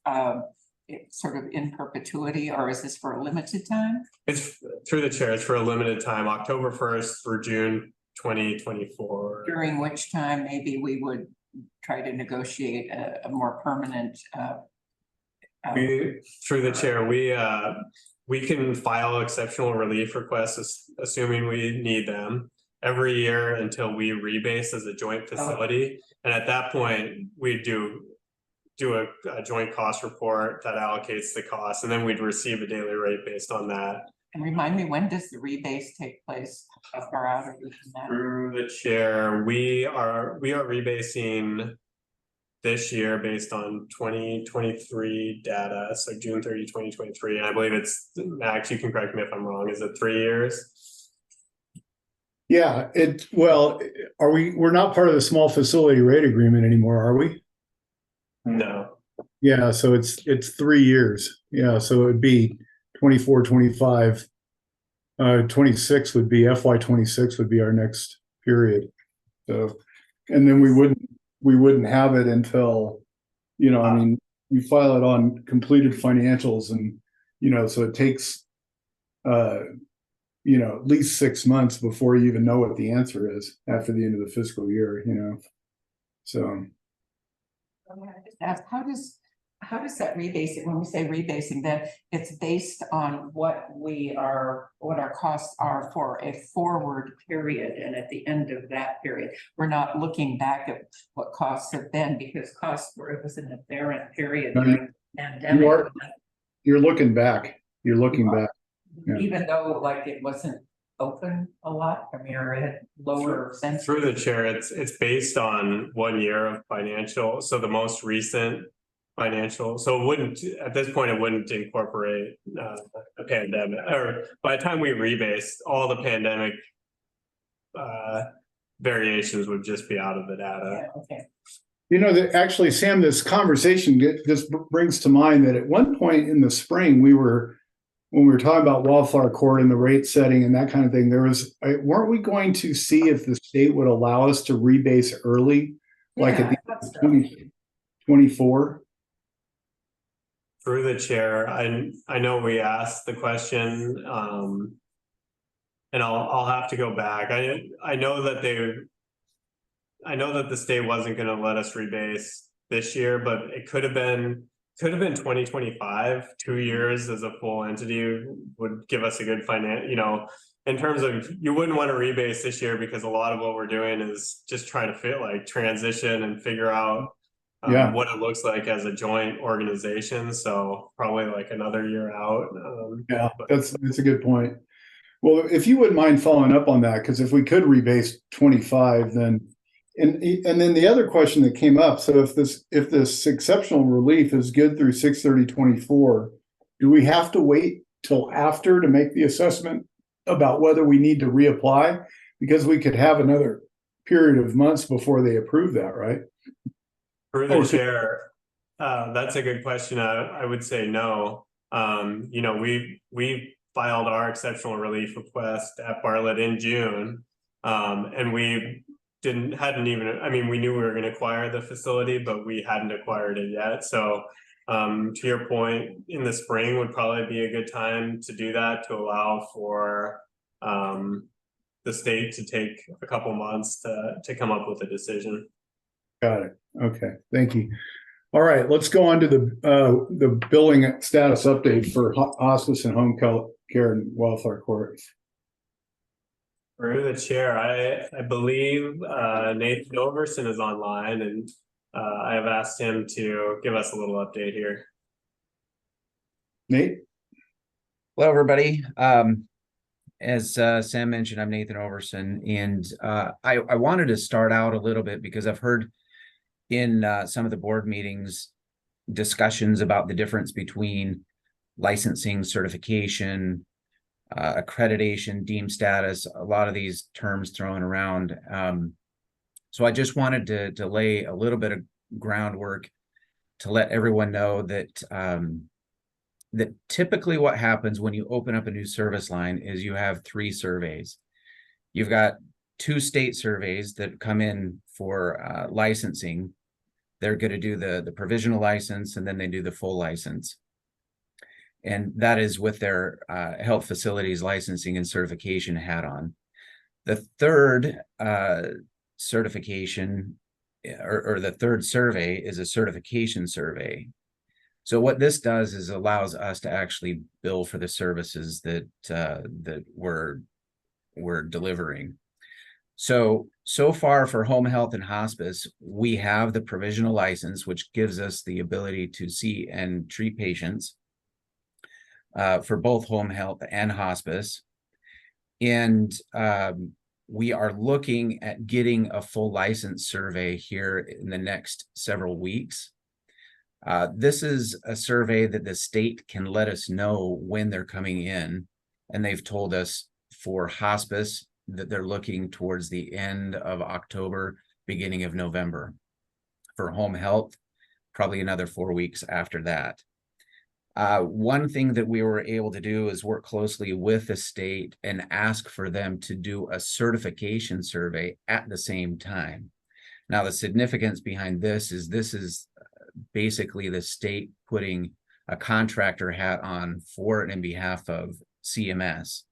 sort of in perpetuity, or is this for a limited time? It's through the chair. It's for a limited time, October 1st through June 2024. During which time maybe we would try to negotiate a more permanent. Through the chair, we can file exceptional relief requests, assuming we need them, every year until we rebase as a joint facility. And at that point, we do a joint cost report that allocates the cost, and then we'd receive a daily rate based on that. And remind me, when does the rebase take place? How far out are we from that? Through the chair, we are rebasing this year based on 2023 data, so June 30, 2023, and I believe it's, Max, you can correct me if I'm wrong, is it 3 years? Yeah, we're not part of the small facility rate agreement anymore, are we? No. Yeah, so it's 3 years. Yeah, so it would be 24, 25. 26 would be FY 26 would be our next period. So, and then we wouldn't have it until, I mean, you file it on completed financials, and so it takes at least 6 months before you even know what the answer is after the end of the fiscal year, so. How does that rebasing, when we say rebasing, then it's based on what our costs are for a forward period, and at the end of that period, we're not looking back at what costs have been, because it was an aberrant period during the pandemic. You're looking back. Yeah. Even though it wasn't open a lot, I mean, or it had lower sense. Through the chair, it's based on 1 year of financial, so the most recent financial, so it wouldn't, at this point, it wouldn't incorporate a pandemic, or by the time we rebase, all the pandemic variations would just be out of the data. Yeah, okay. Actually, Sam, this conversation just brings to mind that at one point in the spring, when we were talking about Wildflower Court and the rate setting and that kind of thing, weren't we going to see if the state would allow us to rebase early, like at the 2024? Through the chair, I know we asked the question, and I'll have to go back. I know that the state wasn't going to let us rebase this year, but it could have been 2025. 2 years as a full entity would give us a good in terms of, you wouldn't want to rebase this year, because a lot of what we're doing is just trying to transition and figure out what it looks like as a joint organization. So probably another year out. That's a good point. Well, if you wouldn't mind following up on that, because if we could rebase 25, then And then the other question that came up, so if this exceptional relief is good through 6/30/24, do we have to wait till after to make the assessment about whether we need to reapply? Because we could have another period of months before they approve that, right? Through Or the could- chair, that's a good question. I would say no. You know, we filed our exceptional relief request at Bartlett in June. And we hadn't even, I mean, we knew we were going to acquire the facility, but we hadn't acquired it yet. So to your point, in the spring would probably be a good time to do that, to allow for the state to take a couple months to come up with a decision. Got it. Okay, thank you. All right, let's go on to the billing status update for hospice and home care and Wildflower Court. Through the chair, I believe Nathan Overson is online, and I have asked him to give us a little update here. Nate? Hello, everybody. As Sam mentioned, I'm Nathan Overson, and I wanted to start out a little bit because I've heard in some of the board meetings discussions about the difference between licensing, certification, accreditation, deemed status, a lot of these terms thrown around. So I just wanted to lay a little bit of groundwork to let everyone know that that typically what happens when you open up a new service line is you have 3 surveys. You've got 2 state surveys that come in for licensing. They're going to do the provisional license, and then they do the full license. And that is with their health facilities licensing and certification hat on. The third certification or the third survey is a certification survey. So what this does is allows us to actually bill for the services that that we're delivering. So far for home health and hospice, we have the provisional license, which gives us the ability to see and treat patients for both home health and hospice. And we are looking at getting a full license survey here in the next several weeks. This is a survey that the state can let us know when they're coming in. And they've told us for hospice that they're looking towards the end of October, beginning of November. For home health, probably another 4 weeks after that. One thing that we were able to do is work closely with the state and ask for them to do a certification survey at the same time. Now, the significance behind this is basically the state putting a contractor hat on for and in behalf of CMS.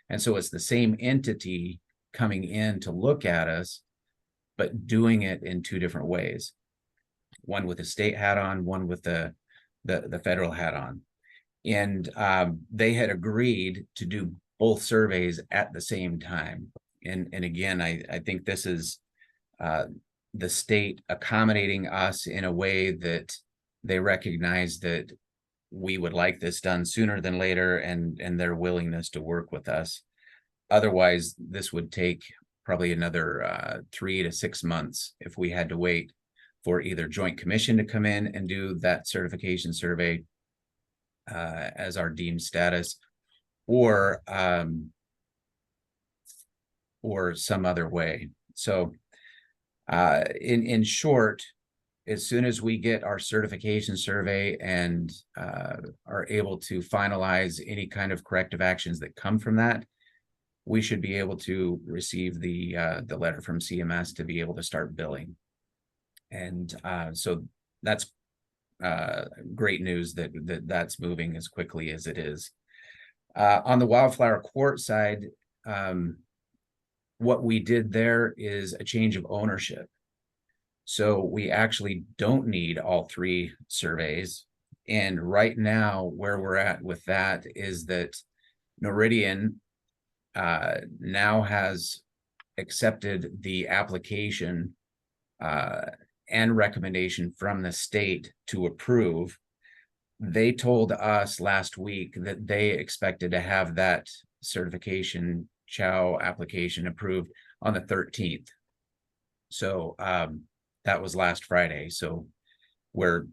And so it's the same entity coming in to look at us, but doing it in 2 different ways. One with the state hat on, one with the federal hat on. And they had agreed to do both surveys at the same time. And again, I think this is the state accommodating us in a way that they recognize that we would like this done sooner than later, and their willingness to work with us. Otherwise, this would take probably another 3 to 6 months if we had to wait for either Joint Commission to come in and do that certification survey as our deemed status, or some other way. So in short, as soon as we get our certification survey and are able to finalize any kind of corrective actions that come from that, we should be able to receive the letter from CMS to be able to start billing. And so that's great news that's moving as quickly as it is. On the Wildflower Court side, what we did there is a change of ownership. So we actually don't need all 3 surveys. And right now, where we're at with that is that Noridian now has accepted the application and recommendation from the state to approve. They told us last week that they expected to have that certification CHOW application approved on the 13th. So that was last Friday. So we're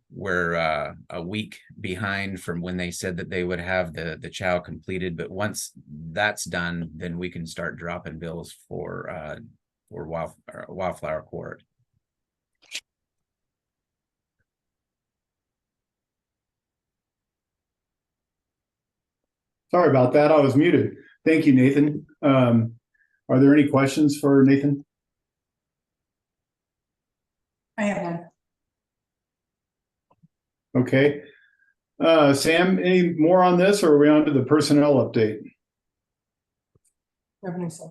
a week behind from when they said that they would have the chow completed. But once that's done, then we can start dropping bills for Wildflower Court. Sorry about that. I was muted. Thank you, Nathan. Are there any questions for Nathan? I have none. Okay. Sam, any more on this, or are we on to the personnel update? Revenue side.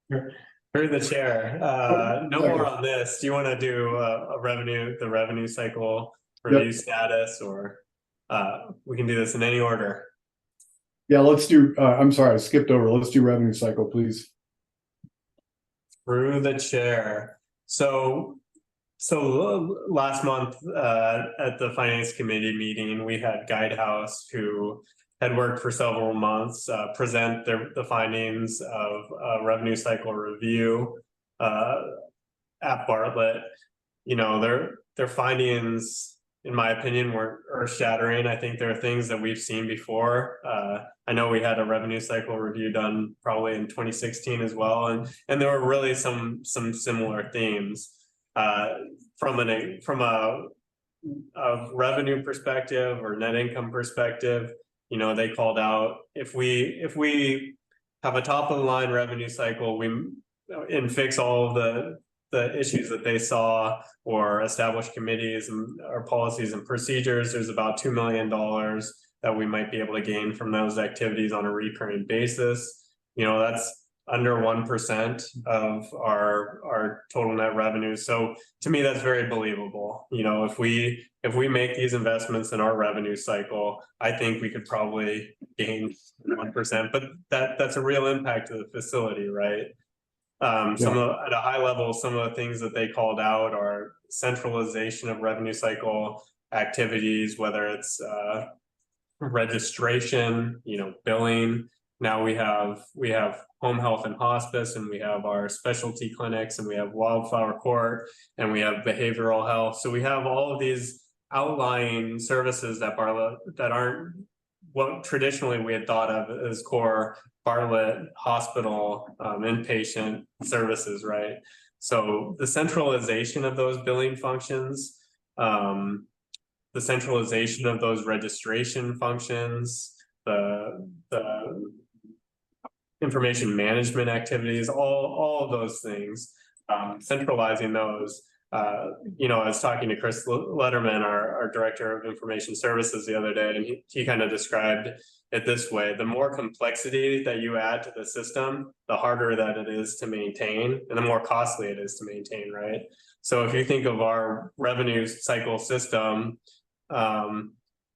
Through the chair, no more on this. Do you want to do the revenue cycle review status, or we can do this in any order? Yeah, let's do, I'm sorry, I skipped over. Let's do revenue cycle, please. Through the chair. So last month at the finance committee meeting, we had Guidehouse, who had worked for several months, present the findings of revenue cycle review at Bartlett. You know, their findings, in my opinion, were earth-shattering. I think there are things that we've seen before. I know we had a revenue cycle review done probably in 2016 as well, and there were really some similar themes. From a revenue perspective or net income perspective, you know, they called out if we have a top of the line revenue cycle, and fix all of the issues that they saw, or establish committees or policies and procedures, there's about $2 million that we might be able to gain from those activities on a recurring basis. You know, that's under 1% of our total net revenue. So to me, that's very believable. You know, if we make these investments in our revenue cycle, I think we could probably gain 1%, but that's a real impact to the facility, right? At a high level, some of the things that they called out are centralization of revenue cycle activities, whether it's registration, you know, billing. Now we have home health and hospice, and we have our specialty clinics, and we have Wildflower Court, and we have behavioral health. So we have all of these outlying services that Bartlett that aren't what traditionally we had thought of as core Bartlett hospital inpatient services, right? So the centralization of those billing functions, the centralization of those registration functions, the information management activities, all of those things, centralizing those. You know, I was talking to Chris Letterman, our director of information services, the other day, and he kind of described it this way: the more complexity that you add to the system, the harder that it is to maintain, and the more costly it is to maintain, right? So if you think of our revenue cycle system,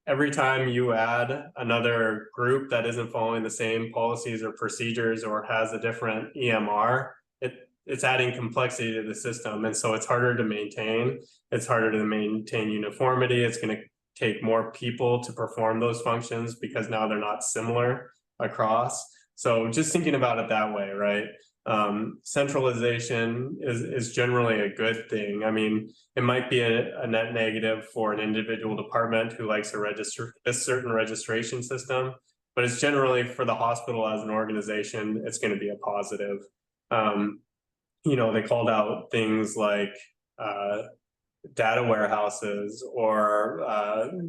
every time you add another group that isn't following the same policies or procedures or has a different EMR, it's adding complexity to the system. And so it's harder to maintain. It's harder to maintain uniformity. It's going to take more people to perform those functions because now they're not similar across. So just thinking about it that way, right? Centralization is generally a good thing. I mean, it might be a net negative for an individual department who likes to register a certain registration system, but it's generally for the hospital as an organization, it's going to be a positive. You know, they called out things like data warehouses or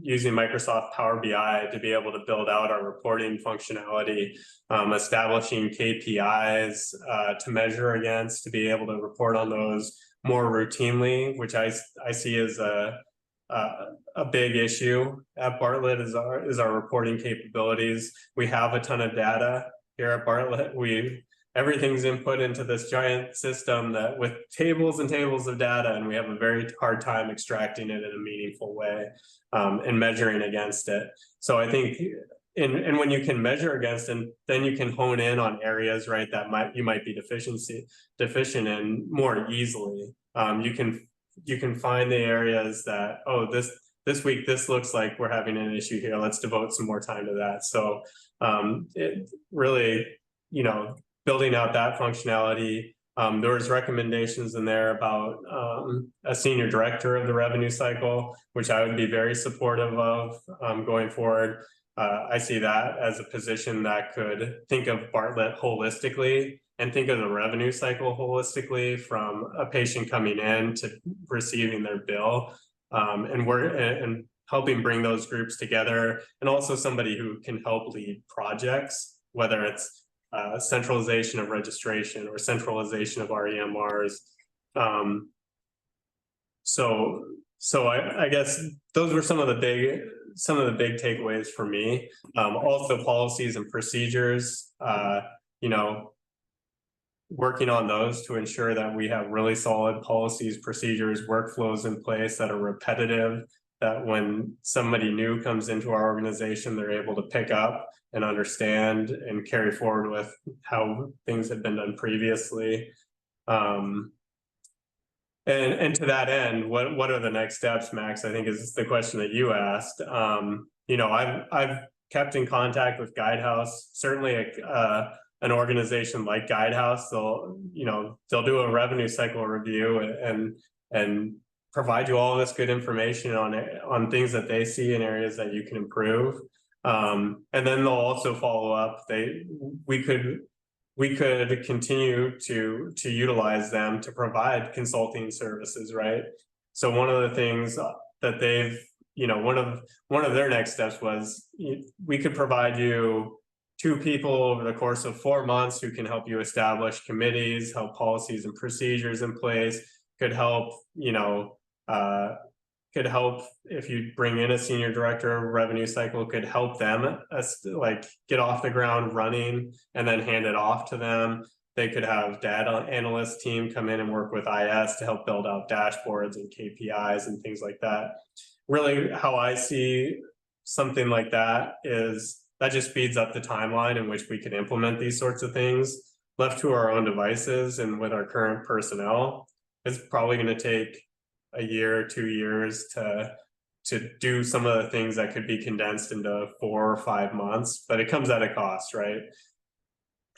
using Microsoft Power BI to be able to build out our reporting functionality, establishing KPIs to measure against, to be able to report on those more routinely, which I see as a big issue at Bartlett is our reporting capabilities. We have a ton of data here at Bartlett. Everything's input into this giant system that with tables and tables of data, and we have a very hard time extracting it in a meaningful way and measuring against it. So I think, and when you can measure against, and then you can hone in on areas, right, that you might be deficient in more easily. You can find the areas that, oh, this week this looks like we're having an issue here. Let's devote some more time to that. So it really, you know, building out that functionality, There was recommendations in there about a senior director of the revenue cycle, which I would be very supportive of going forward. I see that as a position that could think of Bartlett holistically and think of the revenue cycle holistically, from a patient coming in to receiving their bill, and helping bring those groups together, and also somebody who can help lead projects, whether it's centralization of registration or centralization of REMRs. So I guess those were some of the big takeaways for me. Also policies and procedures, you know, working on those to ensure that we have really solid policies, procedures, workflows in place that are repetitive, that when somebody new comes into our organization, they're able to pick up and understand and carry forward with how things had been done previously. And to that end, what are the next steps, Max? I think is the question that you asked. You know, I've kept in contact with Guidehouse. Certainly an organization like Guidehouse, they'll do a revenue cycle review and provide you all this good information on things that they see in areas that you can improve. And then they'll also follow up. We could continue to utilize them to provide consulting services, right? So one of the things that they've, one of their next steps was, we could provide you 2 people over the course of 4 months who can help you establish committees, help policies and procedures in place, could help, could help if you bring in a senior director of revenue cycle, could help them get off the ground running and then hand it off to them. They could have data analyst team come in and work with IS to help build out dashboards and KPIs and things like that. Really, how I see something like that is that just speeds up the timeline in which we can implement these sorts of things. Left to our own devices and with our current personnel, it's probably going to take a year, 2 years to do some of the things that could be condensed into 4 or 5 months, but it comes at a cost, right?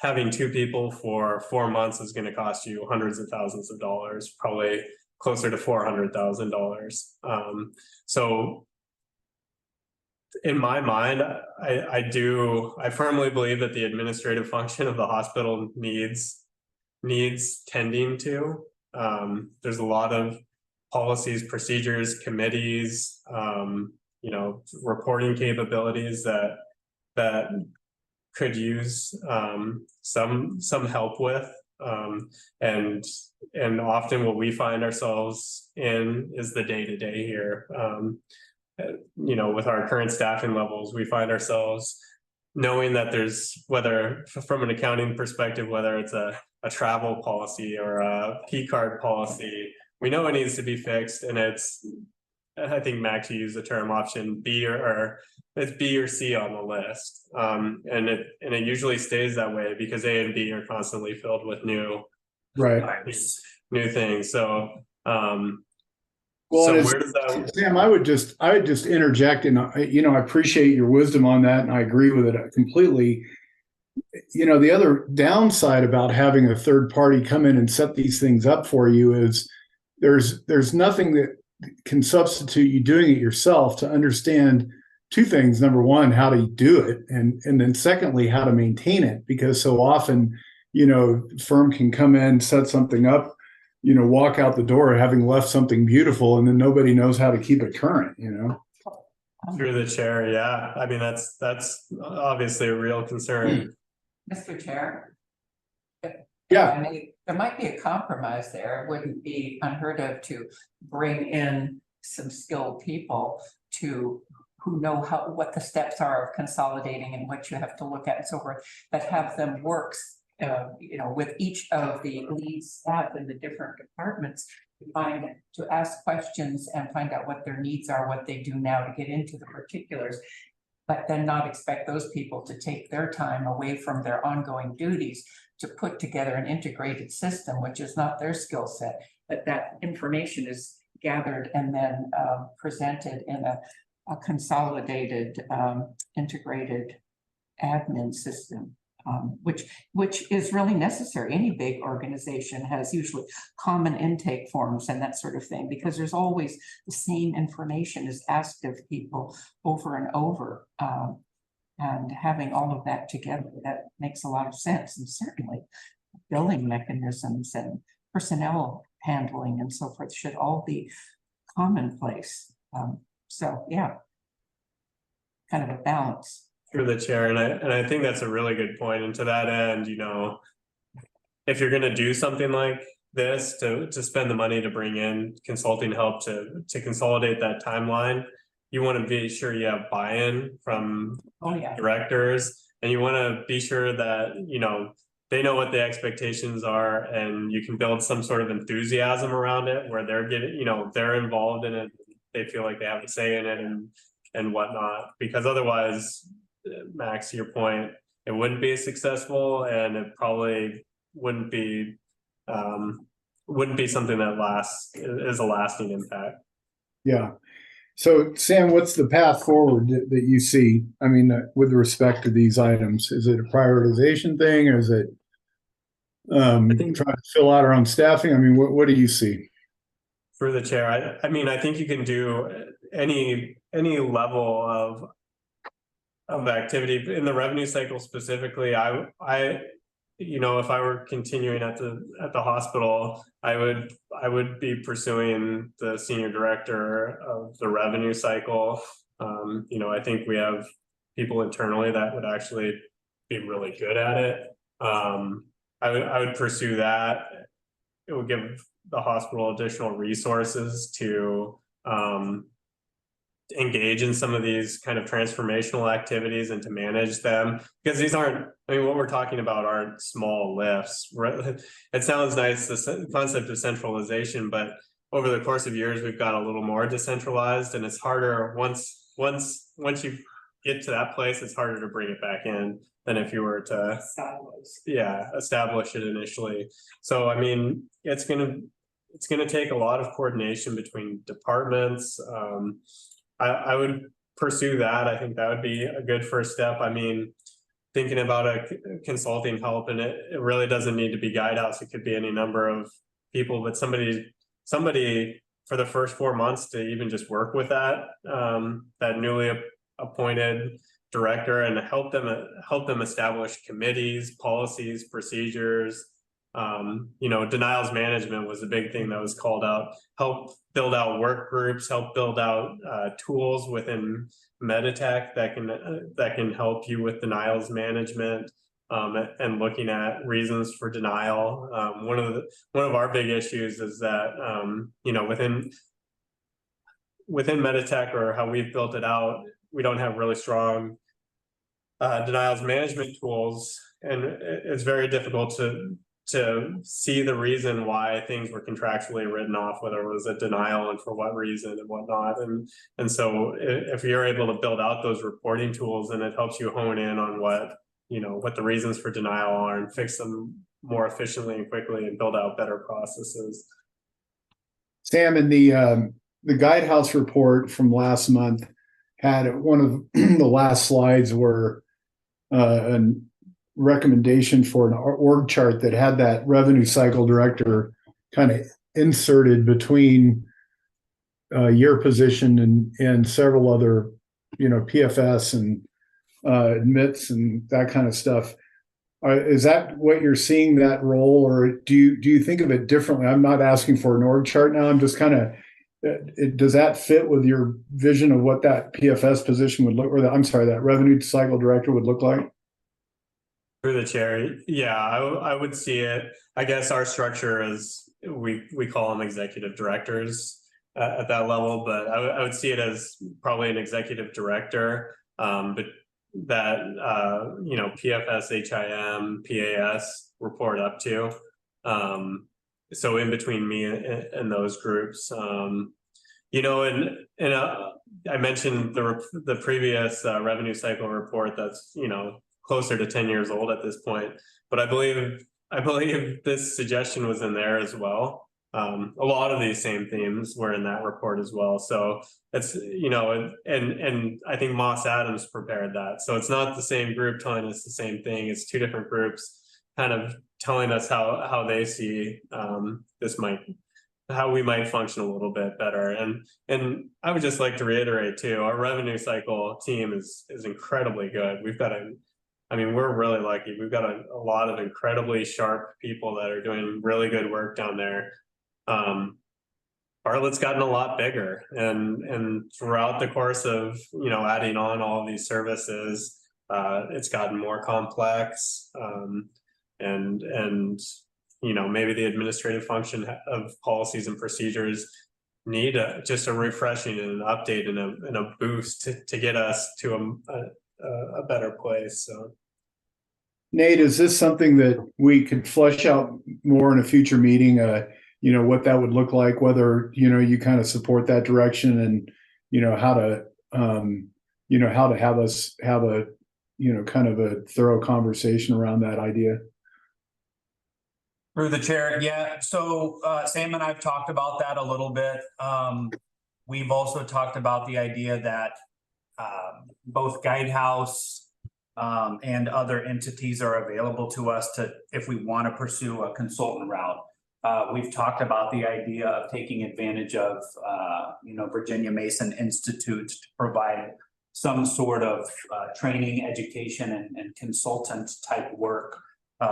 Having 2 people for 4 months is going to cost you hundreds of thousands of dollars, probably closer to $400,000. So in my mind, I firmly believe that the administrative function of the hospital needs tending to. There's a lot of policies, procedures, committees, reporting capabilities that could use some help with. And often what we find ourselves in is the day-to-day here. With our current staffing levels, we find ourselves knowing that there's, whether from an accounting perspective, whether it's a travel policy or a P card policy, we know it needs to be fixed. And I think Max used the term option B or it's B or C on the list. And it usually stays that way because A and B are constantly filled with new things. So, well, so where does that... Sam, I would just interject, and I appreciate your wisdom on that, and I agree with it completely. The other downside about having a third party come in and set these things up for you is there's nothing that can substitute you doing it yourself to understand 2 things. Number one, how to do it, and then secondly, how to maintain it, because so often, firm can come in, set something up, walk out the door having left something beautiful, and then nobody knows how to keep it current, Through the chair, yeah. I mean, that's obviously a real concern. Mr. Chair? Yeah. There might be a compromise there. It wouldn't be unheard of to bring in some skilled people who know what the steps are of consolidating and what you have to look at and so forth, but have them work with each of the lead staff in the different departments to ask questions and find out what their needs are, what they do now to get into the particulars, but then not expect those people to take their time away from their ongoing duties to put together an integrated system, which is not their skill set, but that information is gathered and then presented in a consolidated, integrated admin system. which is really necessary. Any big organization has usually common intake forms and that sort of thing, because there's always the same information is asked of people over and over. And having all of that together, that makes a lot of sense. And certainly billing mechanisms and personnel handling and so forth should all be commonplace. So yeah, kind of a balance. Through the chair, and I think that's a really good point. And to that end, you know, if you're gonna do something like this, to spend the money to bring in consulting help to consolidate that timeline, you want to be sure you have buy-in from Oh, yeah. directors, and you want to be sure that, you know, they know what the expectations are, and you can build some sort of enthusiasm around it where they're getting, you know, they're involved in it, they feel like they have a say in it and whatnot, because otherwise, Max, to your point, it wouldn't be successful, and it probably wouldn't be something that is a lasting impact. Yeah. So Sam, what's the path forward that you see? I mean, with respect to these items, is it a prioritization thing, or is it trying to fill out our own staffing? I mean, what do you see? Through the chair, I mean, I think you can do any level of activity in the revenue cycle specifically. I you know, if I were continuing at the hospital, I would be pursuing the senior director of the revenue cycle. You know, I think we have people internally that would actually be really good at it. I would pursue that. It would give the hospital additional resources to engage in some of these kind of transformational activities and to manage them, because these aren't, I mean, what we're talking about aren't small lifts. It sounds nice, the concept of centralization, but over the course of years, we've got a little more decentralized, and it's harder once you get to that place, it's harder to bring it back in than if you were to establish it initially. So, I mean, it's gonna take a lot of coordination between departments. I would pursue that. I think that would be a good first step. I mean, thinking about a consulting help, and it really doesn't need to be Guidehouse. It could be any number of people, but somebody for the first 4 months to even just work with that newly appointed director and help them establish committees, policies, procedures. You know, denials management was a big thing that was called out. Help build out work groups, help build out tools within Meditech that can help you with denials management and looking at reasons for denial. One of our big issues is that you know, within Meditech, or how we've built it out, we don't have really strong denials management tools, and it's very difficult to see the reason why things were contractually written off, whether it was a denial and for what reason and whatnot. And so if you're able to build out those reporting tools, then it helps you hone in on what the reasons for denial are and fix them more efficiently and quickly and build out better processes. Sam, in the Guidehouse report from last month had one of the last slides were a recommendation for an org chart that had that revenue cycle director kind of inserted between your position and several other, you know, PFS and admits and that kind of stuff. Is that what you're seeing, that role, or do you think of it differently? I'm not asking for an org chart now. I'm just kind of, does that fit with your vision of what that PFS position would look, or that revenue cycle director would look like? Through the chair, yeah, I would see it. I guess our structure is we call them executive directors at that level, but I would see it as probably an executive director, but that you know, PFS, HIM, PAS report up to. So in between me and those groups, you know, and I mentioned the previous revenue cycle report that's, you know, closer to 10 years old at this point, but I believe this suggestion was in there as well. A lot of these same themes were in that report as well. So it's, you know, and I think Moss Adams prepared that. So it's not the same group telling us the same thing. It's two different groups kind of telling us how they see how we might function a little bit better. And I would just like to reiterate too, our revenue cycle team is incredibly good. We're really lucky. We've got a lot of incredibly sharp people that are doing really good work down there. Bartlett's gotten a lot bigger, and throughout the course of, you know, adding on all of these services, it's gotten more complex. And you know, maybe the administrative function of policies and procedures need just a refreshing and an update and a boost to get us to a better place. So, Nate, is this something that we could flesh out more in a future meeting? You know, what that would look like, whether, you know, you kind of support that direction, and, you know, how to have us have a, you know, kind of a thorough conversation around that idea. Through the chair, yeah. So Sam and I've talked about that a little bit. We've also talked about the idea that both Guidehouse and other entities are available to us if we want to pursue a consultant route. We've talked about the idea of taking advantage of Virginia Mason Institute to provide some sort of training, education, and consultant type work.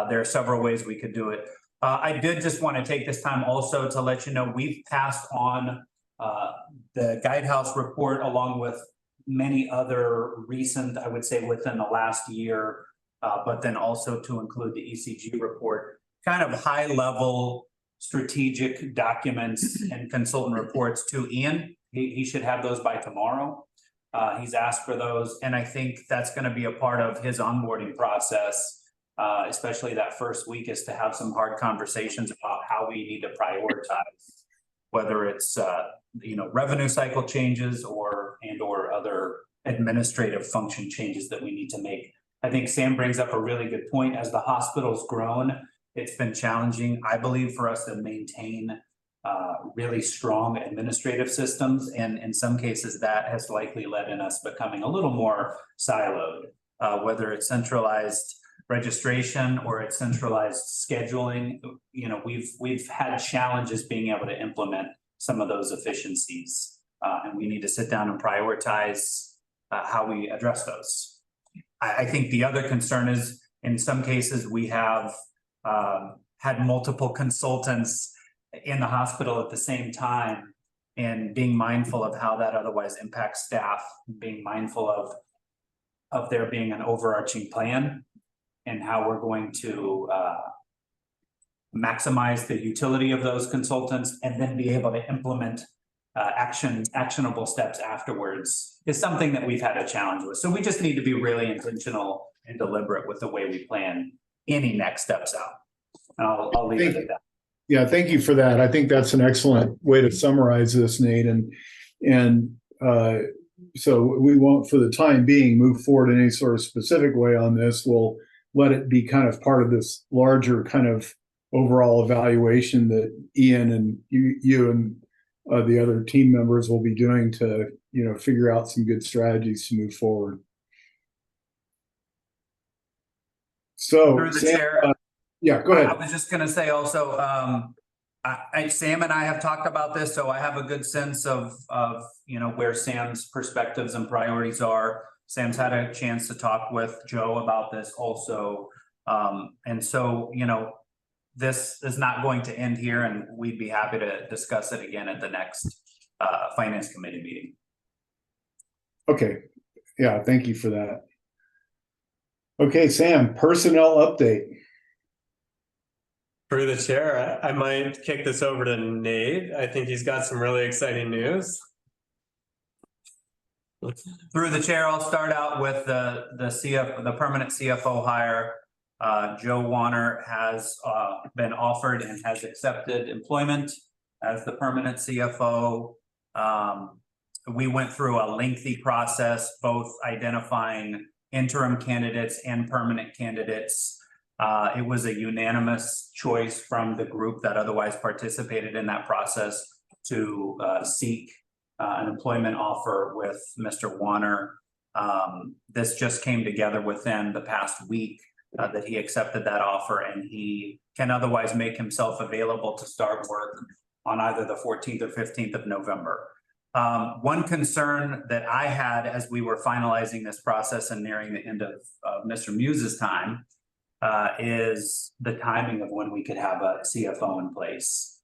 There are several ways we could do it. I did just want to take this time also to let you know we've passed on the Guidehouse report along with many other recent, I would say within the last year, but then also to include the ECG report, kind of high level strategic documents and consultant reports to Ian. He should have those by tomorrow. He's asked for those, and I think that's going to be a part of his onboarding process. Especially that first week, is to have some hard conversations about how we need to prioritize, whether it's revenue cycle changes or other administrative function changes that we need to make. I think Sam brings up a really good point. As the hospital's grown, it's been challenging, I believe, for us to maintain really strong administrative systems, and in some cases that has likely led in us becoming a little more siloed, whether it's centralized registration or it's centralized scheduling. You know, we've had challenges being able to implement some of those efficiencies, and we need to sit down and prioritize how we address those. I think the other concern is, in some cases we have had multiple consultants in the hospital at the same time, and being mindful of how that otherwise impacts staff, being mindful of there being an overarching plan and how we're going to maximize the utility of those consultants and then be able to implement actionable steps afterwards is something that we've had a challenge with. So we just need to be really intentional and deliberate with the way we plan any next steps out. And I'll leave it at that. Yeah, thank you for that. I think that's an excellent way to summarize this, Nate. And so we won't, for the time being, move forward in any sort of specific way on this. We'll let it be kind of part of this larger kind of overall evaluation that Ian and you and the other team members will be doing to, you know, figure out some good strategies to move forward. So, Through the Sam, chair, yeah, go ahead. I was just going to say also, Sam and I have talked about this, so I have a good sense of where Sam's perspectives and priorities are. Sam's had a chance to talk with Joe about this also. And so, this is not going to end here, and we'd be happy to discuss it again at the next Finance Committee meeting. Okay. Yeah, thank you for that. Okay, Sam, personnel update. through the chair, I might kick this over to Nate. I think he's got some really exciting news. Through the chair, I'll start out with the permanent CFO hire. Joe Warner has been offered and has accepted employment as the permanent CFO. We went through a lengthy process, both identifying interim candidates and permanent candidates. It was a unanimous choice from the group that otherwise participated in that process to seek an employment offer with Mr. Warner. This just came together within the past week that he accepted that offer, and he can otherwise make himself available to start work on either the 14th or 15th of November. One concern that I had as we were finalizing this process and nearing the end of Mr. Muse's time is the timing of when we could have a CFO in place.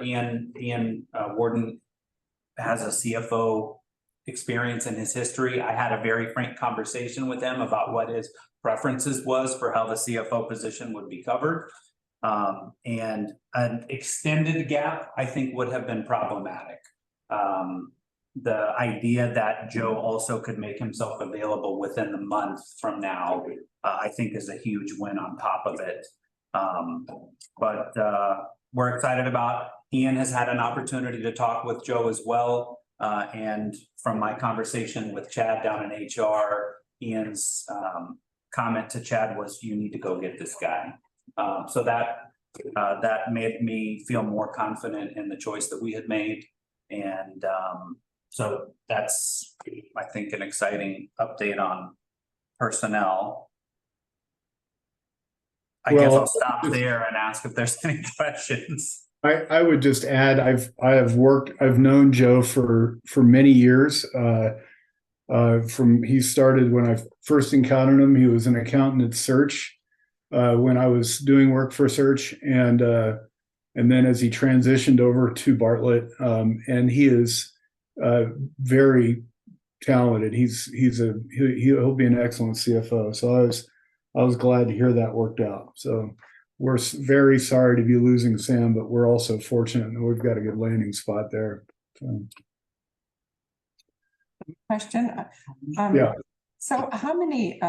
Ian Warden has a CFO experience in his history. I had a very frank conversation with him about what his preferences was for how the CFO position would be covered. And an extended gap, I think, would have been problematic. The idea that Joe also could make himself available within the month from now, I think is a huge win on top of it. But we're excited about, Ian has had an opportunity to talk with Joe as well. And from my conversation with Chad down in HR, Ian's comment to Chad was, you need to go get this guy. So that made me feel more confident in the choice that we had made. And so that's, I think, an exciting update on personnel. I guess I'll stop there and ask if there's any questions. I would just add, I've known Joe for many years. He started when I first encountered him. He was an accountant at Search when I was doing work for Search, and then as he transitioned over to Bartlett, and he is very talented. He'll be an excellent CFO. So I was glad to hear that worked out. So we're very sorry to be losing Sam, but we're also fortunate that we've got a good landing spot there. So. Question. Yeah. So how many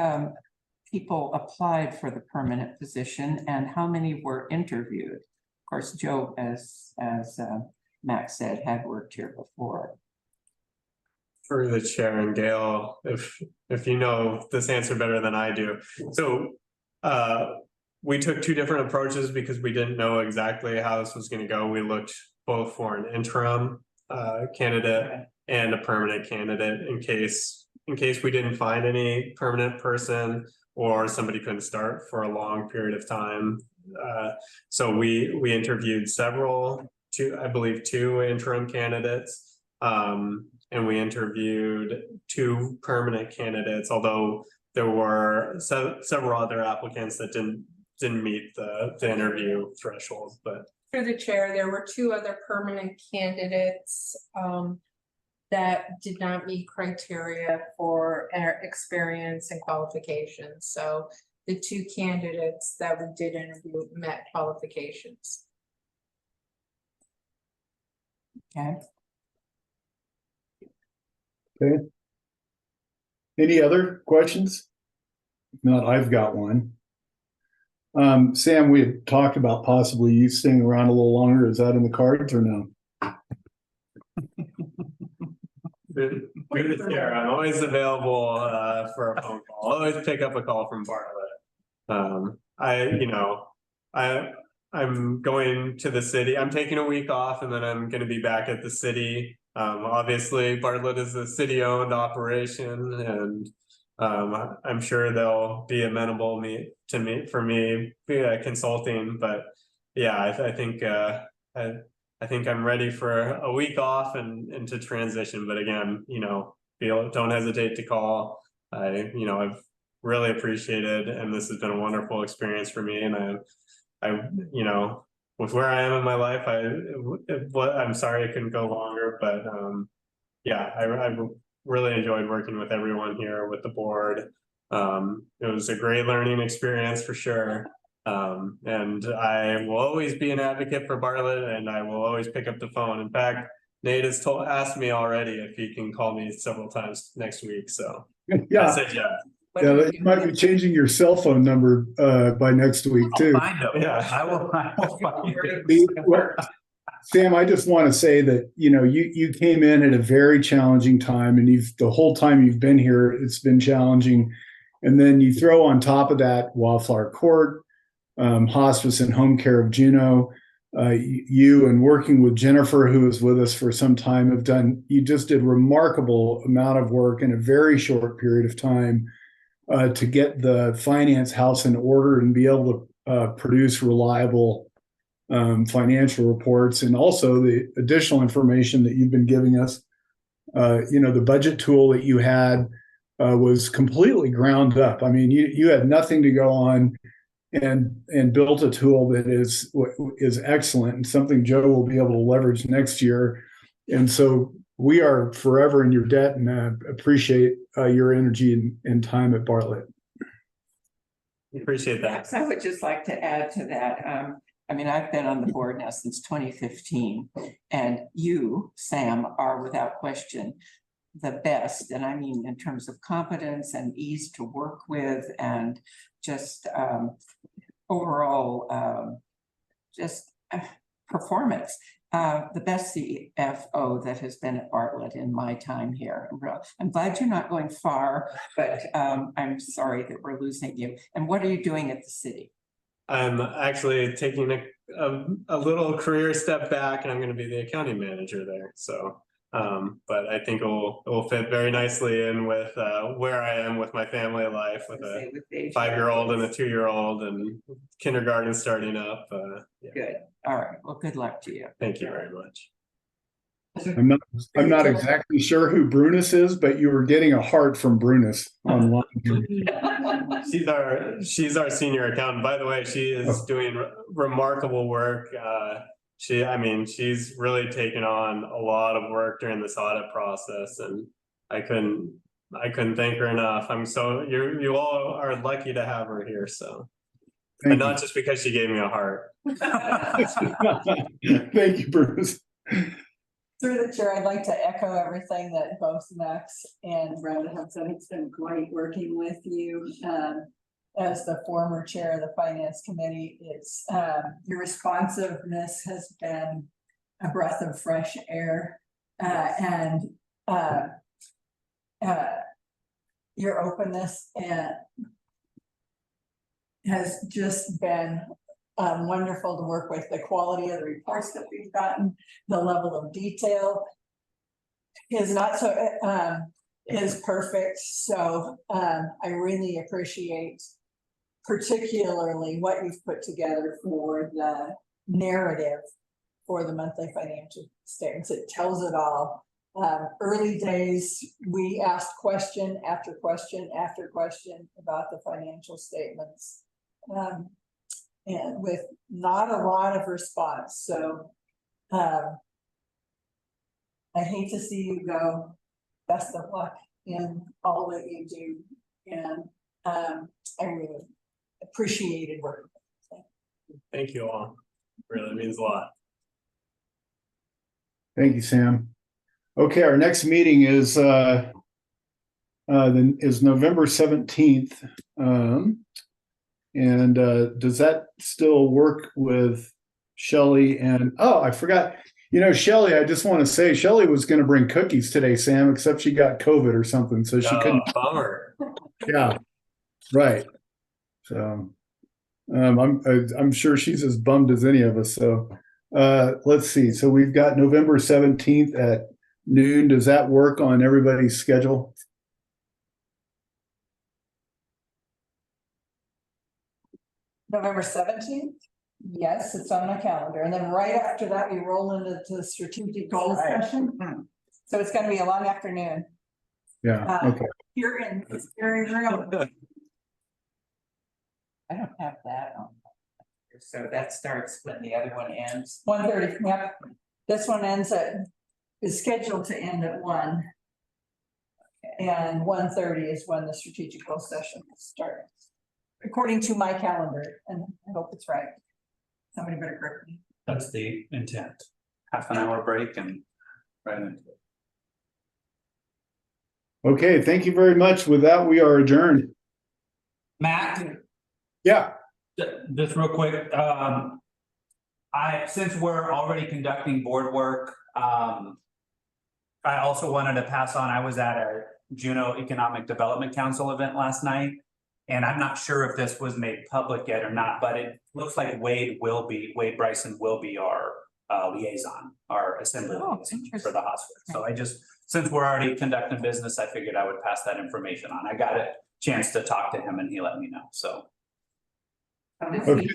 people applied for the permanent position and how many were interviewed? Of course, Joe, as Max said, had worked here before. For the chair and Gail, if you know this answer better than I do. So we took two different approaches because we didn't know exactly how this was going to go. We looked both for an interim candidate and a permanent candidate in case we didn't find any permanent person or somebody couldn't start for a long period of time. So we interviewed I believe two interim candidates. And we interviewed two permanent candidates, although there were several other applicants that didn't meet the interview threshold. But through the chair, there were two other permanent candidates that did not meet criteria for experience and qualifications. So the two candidates that we did interview met qualifications. Okay. Okay. Any other questions? If not, I've got one. Sam, we had talked about possibly you staying around a little longer. Is that in the cards or no? Good to hear. I'm always available for a phone call. I'll always pick up a call from Bartlett. I'm going to the city. I'm taking a week off and then I'm going to be back at the city. Obviously Bartlett is a city-owned operation, and I'm sure they'll be amenable for me consulting. But yeah, I think I'm ready for a week off and to transition. But again, don't hesitate to call. I've really appreciated, and this has been a wonderful experience for me. And with where I am in my life, I'm sorry I couldn't go longer, but I really enjoyed working with everyone here, with the board. It was a great learning experience for sure. And I will always be an advocate for Bartlett, and I will always pick up the phone. In fact, Nate has asked me already if he can call me several times next week. So Yeah. I said yeah. Yeah, you might be changing your cell phone number by next week too. I'll find them. Yeah, I will find Well, Sam, I just want to say that you came in at a very challenging time, and the whole time you've been here, it's been challenging. And then you throw on top of that Wildflower Court, hospice and home care of Juneau. You and working with Jennifer, who was with us for some time, you just did remarkable amount of work in a very short period of time to get the finance house in order and be able to produce reliable financial reports, and also the additional information that you've been giving us. The budget tool that you had was completely ground up. I mean, you had nothing to go on, and built a tool that is excellent and something Joe will be able to leverage next year. And so we are forever in your debt, and appreciate your energy and time at Bartlett. Appreciate that. Perhaps I would just like to add to that. I mean, I've been on the board now since 2015, and you, Sam, are without question the best. And I mean, in terms of competence and ease to work with, and just overall performance. The best CFO that has been at Bartlett in my time here. I'm glad you're not going far, but I'm sorry that we're losing you. And what are you doing at the city? I'm actually taking a little career step back, and I'm going to be the accounting manager there. So, but I think it will fit very nicely in with where I am with my family life, with a 5-year-old and a 2-year-old, and kindergarten starting up. Yeah. Good. All right. Well, good luck to you. Thank you very much. I'm not exactly sure who Brunis is, but you were getting a heart from Brunis online. She's our senior accountant. By the way, she is doing remarkable work. She's really taken on a lot of work during this audit process, and I couldn't thank her enough. You all are lucky to have her here. So, and not just because she gave me a heart. Thank you, Bruce. Through the chair, I'd like to echo everything that both Max and Brenda have said. It's been great working with you. As the former chair of the finance committee, it's your responsiveness has been a breath of fresh air, and your openness and has just been wonderful to work with. The quality of the reports that we've gotten, the level of detail is not so is perfect. So I really appreciate particularly what you've put together for the narrative for the monthly financial statements. It tells it all. Early days, we asked question after question after question about the financial statements. And with not a lot of response. So I hate to see you go. Best of luck in all that you do. And I really appreciated working with you. Thank you all. It really means a lot. Thank you, Sam. Okay, our next meeting is November 17th. And does that still work with Shelley? And I forgot, Shelley, I just want to say Shelley was going to bring cookies today, Sam, except she got COVID or something, so she couldn't. Bummer. Yeah, right. So I'm sure she's as bummed as any of us. So let's see. So we've got November 17th at noon. Does that work on everybody's schedule? November 17th? Yes, it's on my calendar. And then right after that, we roll into the strategic goals session. So it's going to be a long afternoon. Yeah, okay. It's very real. I don't have that on. So that starts when the other one ends. 1:30, yep. This one is scheduled to end at 1. And 1:30 is when the strategic goals session starts. According to my calendar, and I hope it's right. Somebody better correct me. That's the intent. Half an hour break and right into it. Okay, thank you very much. With that, we are adjourned. Matt, Yeah. just real quick, since we're already conducting board work, I also wanted to pass on, I was at a Juneau Economic Development Council event last night. And I'm not sure if this was made public yet or not, but it looks like Wade Bryson will be our liaison, our assembly Oh, liaison for interesting. the hospital. So I just, since we're already conducting business, I figured I would pass that information on. I got a chance to talk to him and he let me know, so. Okay.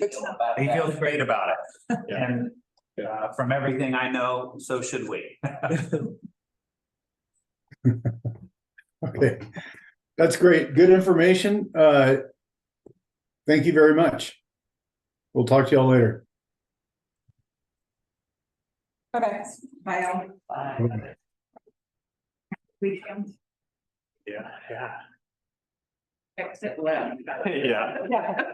He feels great about it. Yeah. And from everything I know, so should we. Okay, that's great. Good information. Thank you very much. We'll talk to y'all later. Okay, bye all. Weekend. Yeah, yeah. Exit left. Yeah. Yeah.